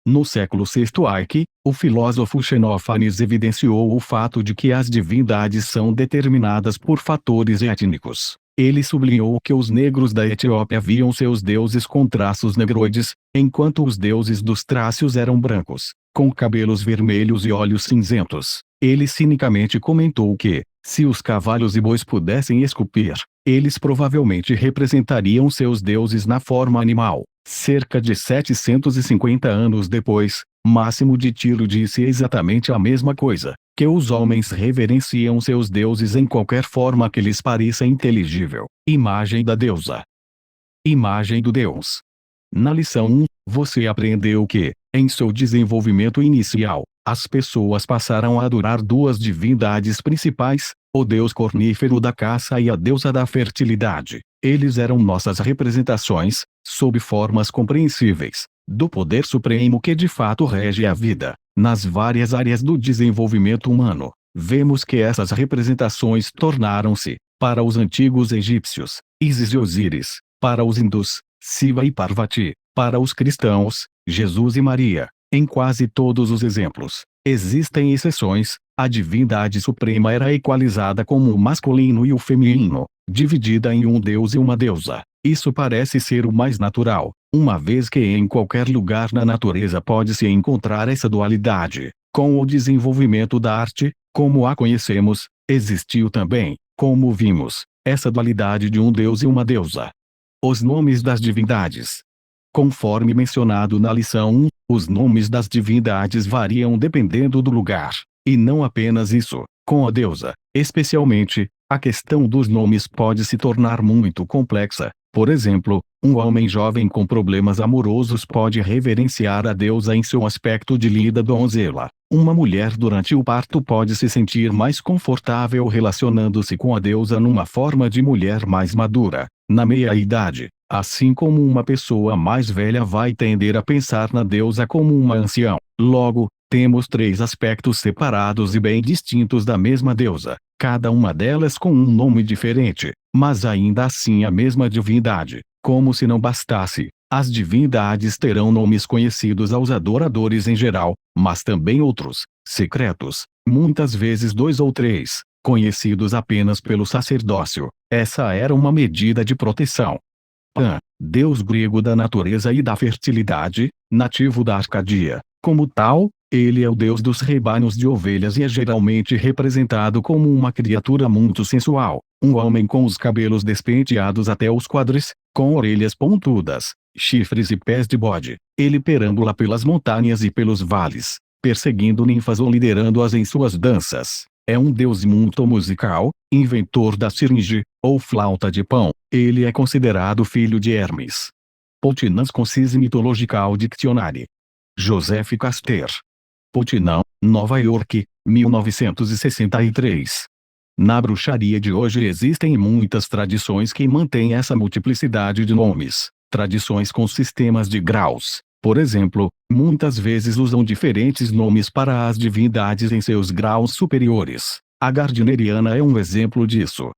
No século VI a.C., o filósofo Xenófanes evidenciou o fato de que as divindades são determinadas por fatores étnicos. Ele sublinhou que os negros da Etiópia viam seus deuses com traços negroides, enquanto os deuses dos Trácios eram brancos, com cabelos vermelhos e olhos cinzentos. Ele cinicamente comentou que, se os cavalos e bois pudessem esculpir, eles provavelmente representariam seus deuses na forma animal. Cerca de 750 anos depois, Máximo de Tiro disse exatamente a mesma coisa, que os homens reverenciam seus deuses em qualquer forma que lhes pareça inteligível. Imagem da deusa. Imagem do Deus. Na lição 1, você aprendeu que, em seu desenvolvimento inicial, as pessoas passaram a adorar duas divindades principais, o deus cornífero da caça e a deusa da fertilidade. Eles eram nossas representações, sob formas compreensíveis, do poder supremo que de fato rege a vida. Nas várias áreas do desenvolvimento humano, vemos que essas representações tornaram-se, para os antigos egípcios, Ísis e Osíris, para os hindus, Siva e Parvati, para os cristãos, Jesus e Maria. Em quase todos os exemplos, existem exceções, a divindade suprema era equalizada como o masculino e o feminino, dividida em um deus e uma deusa. Isso parece ser o mais natural, uma vez que em qualquer lugar na natureza pode-se encontrar essa dualidade. Com o desenvolvimento da arte, como a conhecemos, existiu também, como vimos, essa dualidade de um deus e uma deusa. Os nomes das divindades. Conforme mencionado na lição 1, os nomes das divindades variam dependendo do lugar. E não apenas isso, com a deusa, especialmente, a questão dos nomes pode se tornar muito complexa. Por exemplo, um homem jovem com problemas amorosos pode reverenciar a deusa em seu aspecto de linda donzela. Uma mulher durante o parto pode se sentir mais confortável relacionando-se com a deusa numa forma de mulher mais madura, na meia-idade, assim como uma pessoa mais velha vai tender a pensar na deusa como uma anciã. Logo, temos três aspectos separados e bem distintos da mesma deusa, cada uma delas com um nome diferente, mas ainda assim a mesma divindade. Como se não bastasse, as divindades terão nomes conhecidos aos adoradores em geral, mas também outros, secretos, muitas vezes 2 ou 3, conhecidos apenas pelo sacerdócio. Essa era uma medida de proteção. Pan, deus grego da natureza e da fertilidade, nativo da Arcádia. Como tal, ele é o deus dos rebanhos de ovelhas e é geralmente representado como uma criatura muito sensual, um homem com os cabelos despenteados até os quadris, com orelhas pontudas, chifres e pés de bode. Ele perambula pelas montanhas e pelos vales, perseguindo ninfas ou liderando-as em suas danças. É um deus muito musical, inventor da siringe, ou flauta de pão. Ele é considerado filho de Hermes. Poutinãs Concise Mitological Dictionary. Joseph Caster. Poutinã, Nova York, 1963. Na bruxaria de hoje existem muitas tradições que mantêm essa multiplicidade de nomes. Tradições com sistemas de graus, por exemplo, muitas vezes usam diferentes nomes para as divindades em seus graus superiores. A Gardneriana é um exemplo disso.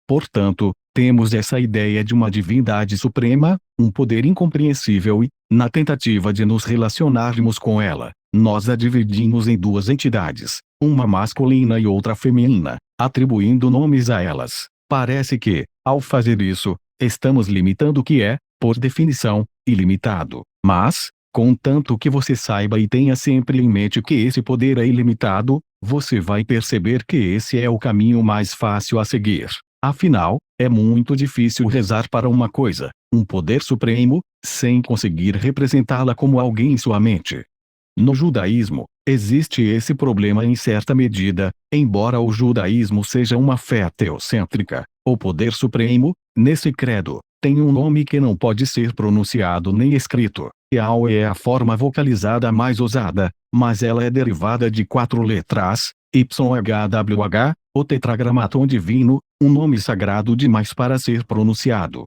Portanto, temos essa ideia de uma divindade suprema, um poder incompreensível e, na tentativa de nos relacionarmos com ela, nós a dividimos em duas entidades, uma masculina e outra feminina, atribuindo nomes a elas. Parece que, ao fazer isso, estamos limitando o que é, por definição, ilimitado. Mas, contanto que você saiba e tenha sempre em mente que esse poder é ilimitado, você vai perceber que esse é o caminho mais fácil a seguir. Afinal, é muito difícil rezar para uma coisa, um poder supremo, sem conseguir representá-la como alguém em sua mente. No judaísmo, existe esse problema em certa medida, embora o judaísmo seja uma fé teocêntrica. O poder supremo, nesse credo, tem um nome que não pode ser pronunciado nem escrito. Yahweh é a forma vocalizada mais usada, mas ela é derivada de 4 letras, YHWH, o tetragramaton divino, um nome sagrado demais para ser pronunciado.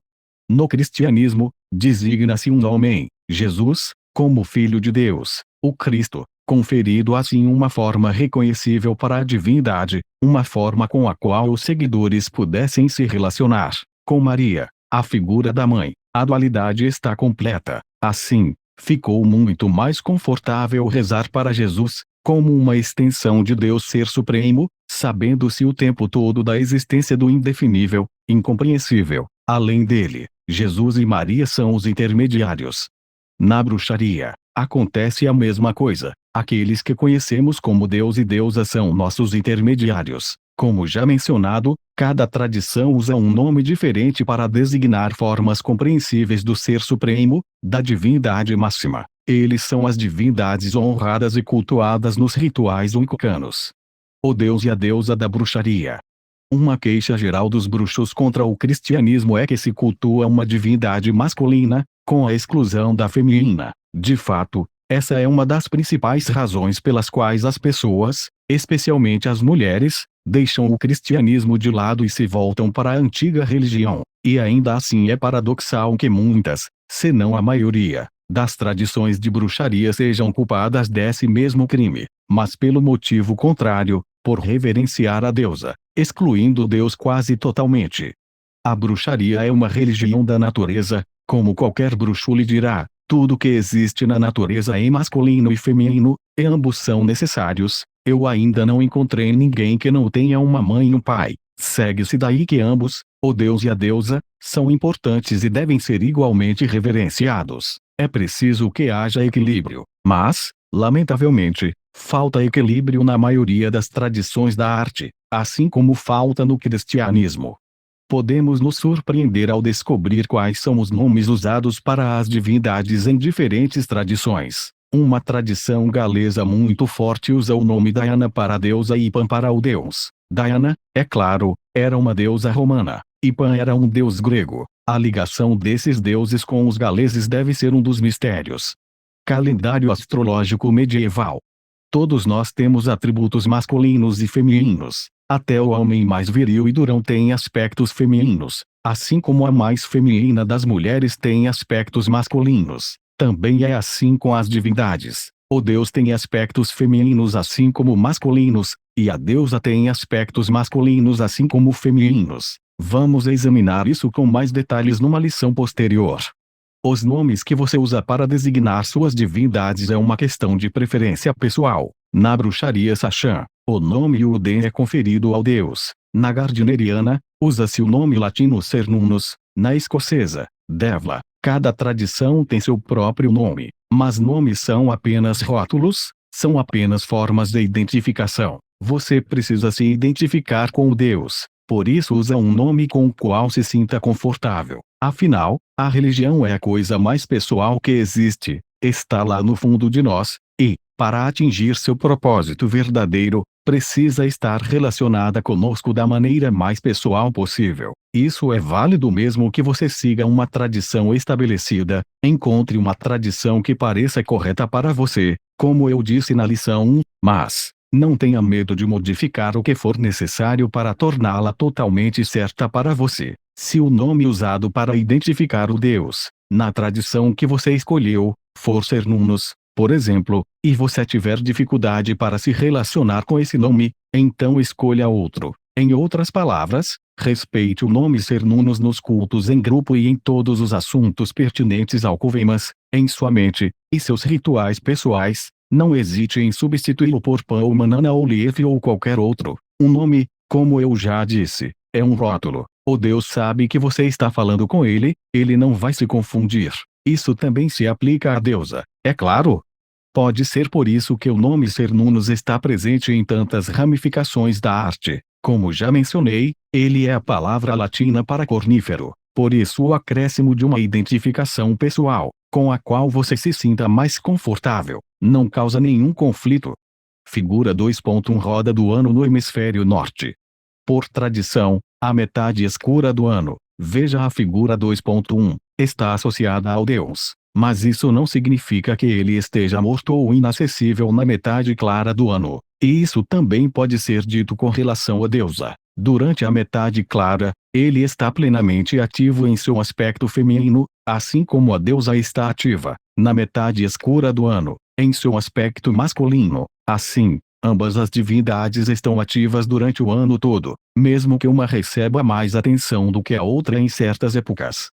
No cristianismo, designa-se um nome, Jesus, como Filho de Deus, o Cristo, conferido assim uma forma reconhecível para a divindade, uma forma com a qual os seguidores pudessem se relacionar. Com Maria, a figura da mãe, a dualidade está completa. Assim, ficou muito mais confortável rezar para Jesus, como uma extensão de Deus Ser Supremo, sabendo-se o tempo todo da existência do indefinível, incompreensível. Além dele, Jesus e Maria são os intermediários. Na bruxaria, acontece a mesma coisa. Aqueles que conhecemos como Deus e deusa são nossos intermediários. Como já mencionado, cada tradição usa um nome diferente para designar formas compreensíveis do Ser Supremo, da divindade máxima. Eles são as divindades honradas e cultuadas nos rituais wiccanos. O deus e a deusa da bruxaria. Uma queixa geral dos bruxos contra o cristianismo é que se cultua uma divindade masculina, com a exclusão da feminina. De fato, essa é uma das principais razões pelas quais as pessoas, especialmente as mulheres, deixam o cristianismo de lado e se voltam para a antiga religião. E ainda assim é paradoxal que muitas, se não a maioria, das tradições de bruxaria sejam culpadas desse mesmo crime, mas pelo motivo contrário, por reverenciar a deusa, excluindo Deus quase totalmente. A bruxaria é uma religião da natureza, como qualquer bruxo lhe dirá. Tudo que existe na natureza é masculino e feminino, e ambos são necessários. Eu ainda não encontrei ninguém que não tenha uma mãe e um pai. Segue-se daí que ambos, o Deus e a deusa, são importantes e devem ser igualmente reverenciados. É preciso que haja equilíbrio, mas, lamentavelmente, falta equilíbrio na maioria das tradições da arte, assim como falta no cristianismo. Podemos nos surpreender ao descobrir quais são os nomes usados para as divindades em diferentes tradições. Uma tradição galesa muito forte usa o nome Diana para a deusa e Pan para o deus. Diana, é claro, era uma deusa romana, e Pan era um deus grego. A ligação desses deuses com os galeses deve ser um dos mistérios. Calendário astrológico medieval. Todos nós temos atributos masculinos e femininos. Até o homem mais viril e durão tem aspectos femininos, assim como a mais feminina das mulheres tem aspectos masculinos. Também é assim com as divindades. O Deus tem aspectos femininos assim como masculinos, e a deusa tem aspectos masculinos assim como femininos. Vamos examinar isso com mais detalhes numa lição posterior. Os nomes que você usa para designar suas divindades é uma questão de preferência pessoal. Na bruxaria Sachan, o nome Uden é conferido ao deus. Na gardneriana, usa-se o nome latino Cernunnos. Na escocesa, Devla. Cada tradição tem seu próprio nome, mas nomes são apenas rótulos, são apenas formas de identificação. Você precisa se identificar com o deus, por isso usa um nome com o qual se sinta confortável. Afinal, a religião é a coisa mais pessoal que existe, está lá no fundo de nós, e, para atingir seu propósito verdadeiro, precisa estar relacionada conosco da maneira mais pessoal possível. Isso é válido mesmo que você siga uma tradição estabelecida, encontre uma tradição que pareça correta para você, como eu disse na lição 1, mas não tenha medo de modificar o que for necessário para torná-la totalmente certa para você. Se o nome usado para identificar o Deus, na tradição que você escolheu, for Cernunnos, por exemplo, e você tiver dificuldade para se relacionar com esse nome, então escolha outro. Em outras palavras, respeite o nome Cernunnos nos cultos em grupo e em todos os assuntos pertinentes ao Cuvemas, em sua mente, e seus rituais pessoais. Não hesite em substituí-lo por Pan ou Manana ou Lief ou qualquer outro. Um nome, como eu já disse, é um rótulo. O Deus sabe que você está falando com ele não vai se confundir. Isso também se aplica à deusa, é claro. Pode ser por isso que o nome Cernunnos está presente em tantas ramificações da arte. Como já mencionei, ele é a palavra latina para cornífero. Por isso o acréscimo de uma identificação pessoal, com a qual você se sinta mais confortável, não causa nenhum conflito. Figura 2.1 Roda do ano no hemisfério norte. Por tradição, a metade escura do ano, veja a figura 2.1, está associada ao deus, mas isso não significa que ele esteja morto ou inacessível na metade clara do ano, e isso também pode ser dito com relação à deusa. Durante a metade clara, ele está plenamente ativo em seu aspecto feminino, assim como a deusa está ativa, na metade escura do ano, em seu aspecto masculino. Assim, ambas as divindades estão ativas durante o ano todo, mesmo que uma receba mais atenção do que a outra em certas épocas.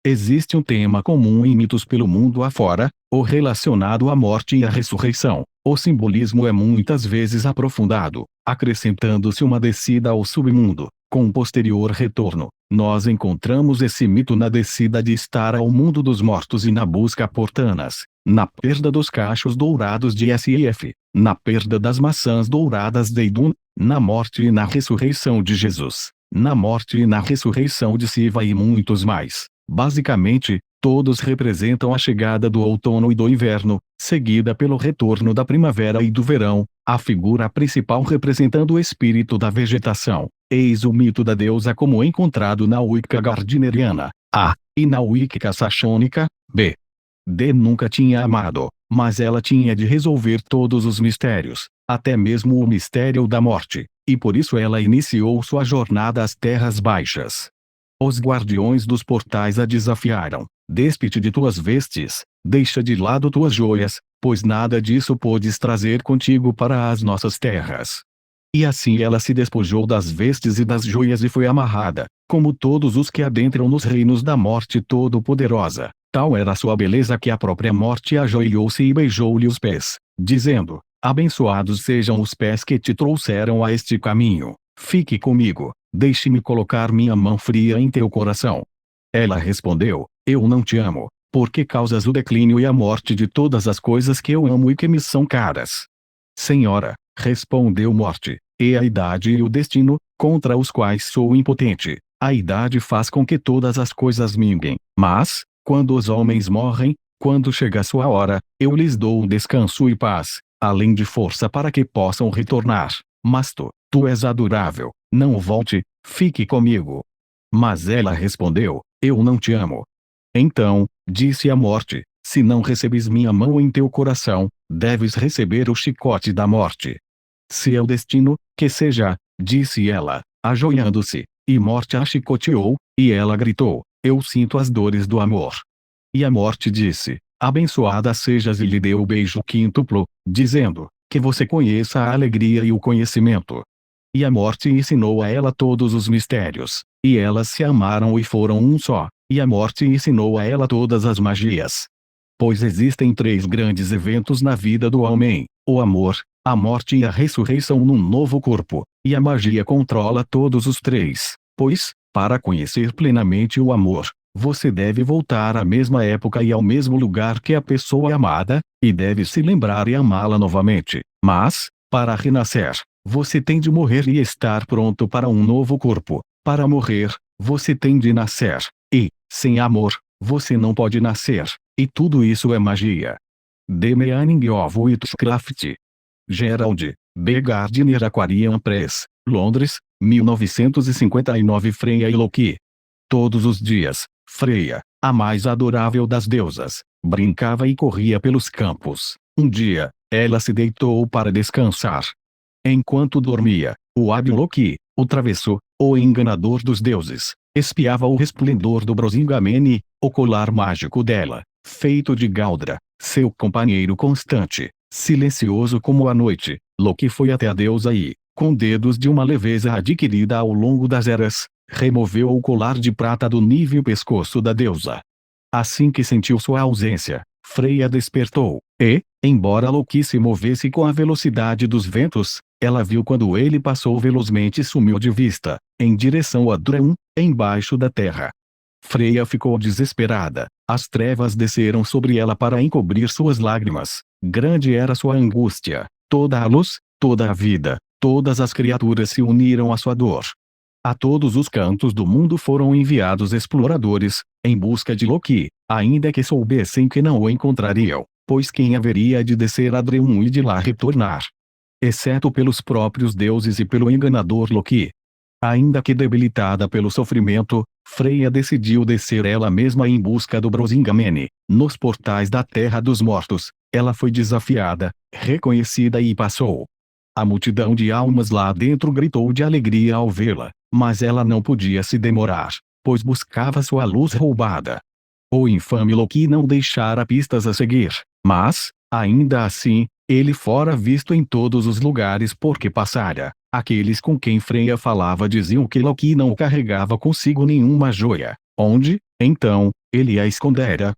Existe um tema comum em mitos pelo mundo afora, o relacionado à morte e à ressurreição. O simbolismo é muitas vezes aprofundado, acrescentando-se uma descida ao submundo, com um posterior retorno. Nós encontramos esse mito na descida de Star ao mundo dos mortos e na busca por Tanas, na perda dos cachos dourados de Sif, na perda das maçãs douradas de Idun, na morte e na ressurreição de Jesus, na morte e na ressurreição de Siva e muitos mais. Basicamente, Todos representam a chegada do outono e do inverno, seguida pelo retorno da primavera e do verão, a figura principal representando o espírito da vegetação. Eis o mito da deusa como encontrado na Wicca gardneriana, A, e na Wicca saxônica, B. D nunca tinha amado, mas ela tinha de resolver todos os mistérios, até mesmo o mistério da morte, e por isso ela iniciou sua jornada às terras baixas. Os guardiões dos portais a desafiaram: despe-te de tuas vestes, deixa de lado tuas joias, pois nada disso podes trazer contigo para as nossas terras. E assim ela se despojou das vestes e das joias e foi amarrada, como todos os que adentram nos reinos da morte todo-poderosa. Tal era sua beleza que a própria morte ajoelhou-se e beijou-lhe os pés, dizendo: abençoados sejam os pés que te trouxeram a este caminho. Fique comigo, deixe-me colocar minha mão fria em teu coração. Ela respondeu: eu não te amo, porque causas o declínio e a morte de todas as coisas que eu amo e que me são caras. Senhora, respondeu Morte, e a idade e o destino, contra os quais sou impotente. A idade faz com que todas as coisas minguem, mas, quando os homens morrem, quando chega a sua hora, eu lhes dou descanso e paz, além de força para que possam retornar. Mas tu és adorável, não volte, fique comigo. Mas ela respondeu: eu não te amo. Então, disse a morte: se não recebes minha mão em teu coração, deves receber o chicote da morte. Se é o destino, que seja, disse ela, ajoelhando-se, e morte a chicoteou, e ela gritou: eu sinto as dores do amor. E a morte disse: abençoada sejas, e lhe deu o beijo quíntuplo, dizendo: que você conheça a alegria e o conhecimento. E a morte ensinou a ela todos os mistérios, e elas se amaram e foram um só, e a morte ensinou a ela todas as magias. Pois existem 3 grandes eventos na vida do homem: o amor, a morte e a ressurreição num novo corpo, e a magia controla todos os 3, pois, para conhecer plenamente o amor, você deve voltar à mesma época e ao mesmo lugar que a pessoa amada, e deve se lembrar e amá-la novamente. Mas, para renascer, você tem de morrer e estar pronto para um novo corpo. Para morrer, você tem de nascer, e, sem amor, você não pode nascer, e tudo isso é magia. The Meaning of Witchcraft. Gerald B. Gardner Aquarian Press, Londres, 1959. Freya e Loki. Todos os dias, Freya, a mais adorável das deusas, brincava e corria pelos campos. Um dia, ela se deitou para descansar. Enquanto dormia, o hábil Loki, o travesso, o enganador dos deuses, espiava o resplendor do Brosingamene, o colar mágico dela, feito de Galdra, seu companheiro constante, silencioso como a noite. Loki foi até a deusa e, com dedos de uma leveza adquirida ao longo das eras, removeu o colar de prata do nível pescoço da deusa. Assim que sentiu sua ausência, Freya despertou, e, embora Loki se movesse com a velocidade dos ventos, ela viu quando ele passou velozmente e sumiu de vista, em direção a Drun, embaixo da terra. Freya ficou desesperada, as trevas desceram sobre ela para encobrir suas lágrimas, grande era sua angústia, toda a luz, toda a vida, todas as criaturas se uniram à sua dor. A todos os cantos do mundo foram enviados exploradores, em busca de Loki, ainda que soubessem que não o encontrariam, pois quem haveria de descer a Drun e de lá retornar? Exceto pelos próprios deuses e pelo enganador Loki. Ainda que debilitada pelo sofrimento, Freya decidiu descer ela mesma em busca do Brosingamene. Nos portais da Terra dos Mortos, ela foi desafiada, reconhecida e passou. A multidão de almas lá dentro gritou de alegria ao vê-la, mas ela não podia se demorar, pois buscava sua luz roubada. O infame Loki não deixara pistas a seguir, mas, ainda assim, ele fora visto em todos os lugares por que passara. Aqueles com quem Freya falava diziam que Loki não carregava consigo nenhuma joia. Onde, então, ele a escondera?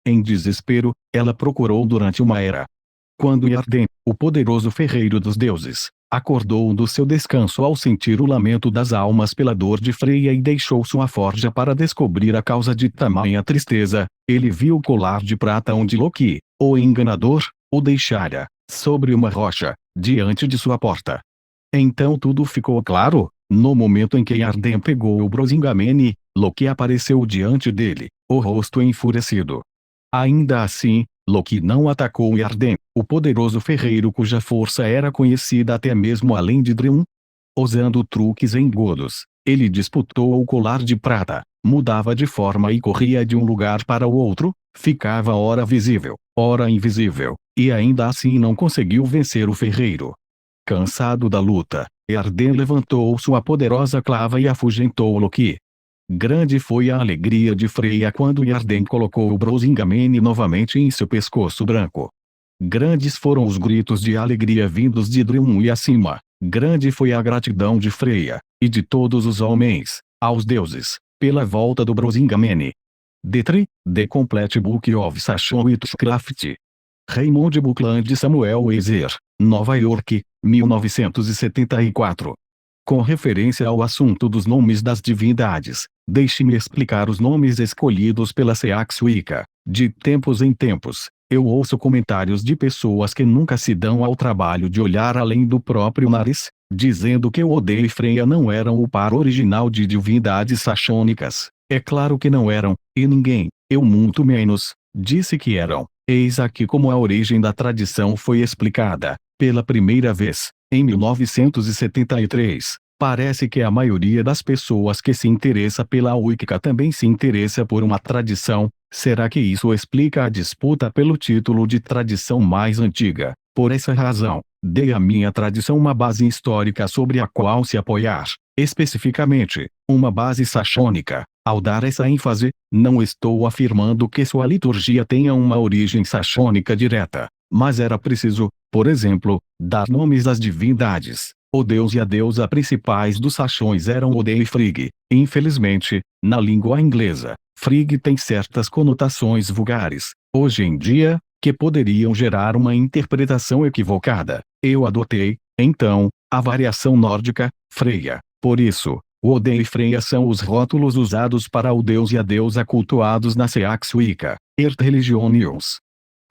Em desespero, ela procurou durante uma era. Quando Yarden, o poderoso ferreiro dos deuses, acordou do seu descanso ao sentir o lamento das almas pela dor de Freya e deixou sua forja para descobrir a causa de tamanha tristeza, ele viu o colar de prata onde Loki, o enganador, o deixara, sobre uma rocha, diante de sua porta. Então tudo ficou claro. No momento em que Yarden pegou o Brosingamene, Loki apareceu diante dele, o rosto enfurecido. Ainda assim, Loki não atacou Yarden, o poderoso ferreiro cuja força era conhecida até mesmo além de Drium. Usando truques engodos, ele disputou o colar de prata, mudava de forma e corria de um lugar para o outro, ficava ora visível, ora invisível, e ainda assim não conseguiu vencer o ferreiro. Cansado da luta, Yarden levantou sua poderosa clava e afugentou Loki. Grande foi a alegria de Freya quando Yarden colocou o Brosingamene novamente em seu pescoço branco. Grandes foram os gritos de alegria vindos de Drium e acima. Grande foi a gratidão de Freya, e de todos os homens, aos deuses, pela volta do Brosingamene. The Complete Book of Sachon Witchcraft. Raymond Buckland Samuel Weiser, Nova York, 1974. Com referência ao assunto dos nomes das divindades, deixe-me explicar os nomes escolhidos pela Seax Wicca. De tempos em tempos, eu ouço comentários de pessoas que nunca se dão ao trabalho de olhar além do próprio nariz, dizendo que o Odeio e Freya não eram o par original de divindades saxônicas. É claro que não eram, e ninguém, eu muito menos, disse que eram. Eis aqui como a origem da tradição foi explicada, pela primeira vez, em 1973. Parece que a maioria das pessoas que se interessa pela Wicca também se interessa por uma tradição. Será que isso explica a disputa pelo título de tradição mais antiga? Por essa razão, dei à minha tradição uma base histórica sobre a qual se apoiar. Especificamente, uma base saxônica. Ao dar essa ênfase, não estou afirmando que sua liturgia tenha uma origem saxônica direta, mas era preciso, por exemplo, dar nomes às divindades. O deus e a deusa principais dos saxões eram Odin e Frigg. Infelizmente, na língua inglesa, Frigg tem certas conotações vulgares, hoje em dia, que poderiam gerar uma interpretação equivocada. Eu adotei, então, a variação nórdica, Freya. Por isso, Odin e Freya são os rótulos usados para o deus e a deusa cultuados na Seax Wicca, Earth Religion News.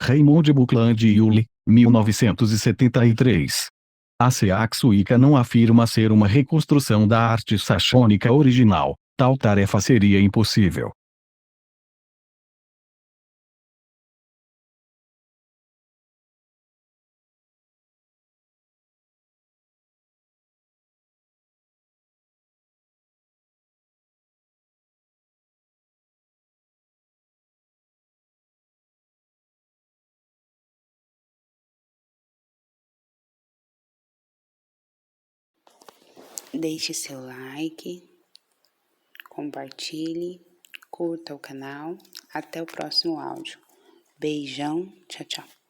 Raymond Buckland Yule, 1973. A Seax Wicca não afirma ser uma reconstrução da arte saxônica original. Tal tarefa seria impossível. Deixe seu like, compartilhe, curta o canal. Até o próximo áudio. Beijão, tchau, tchau.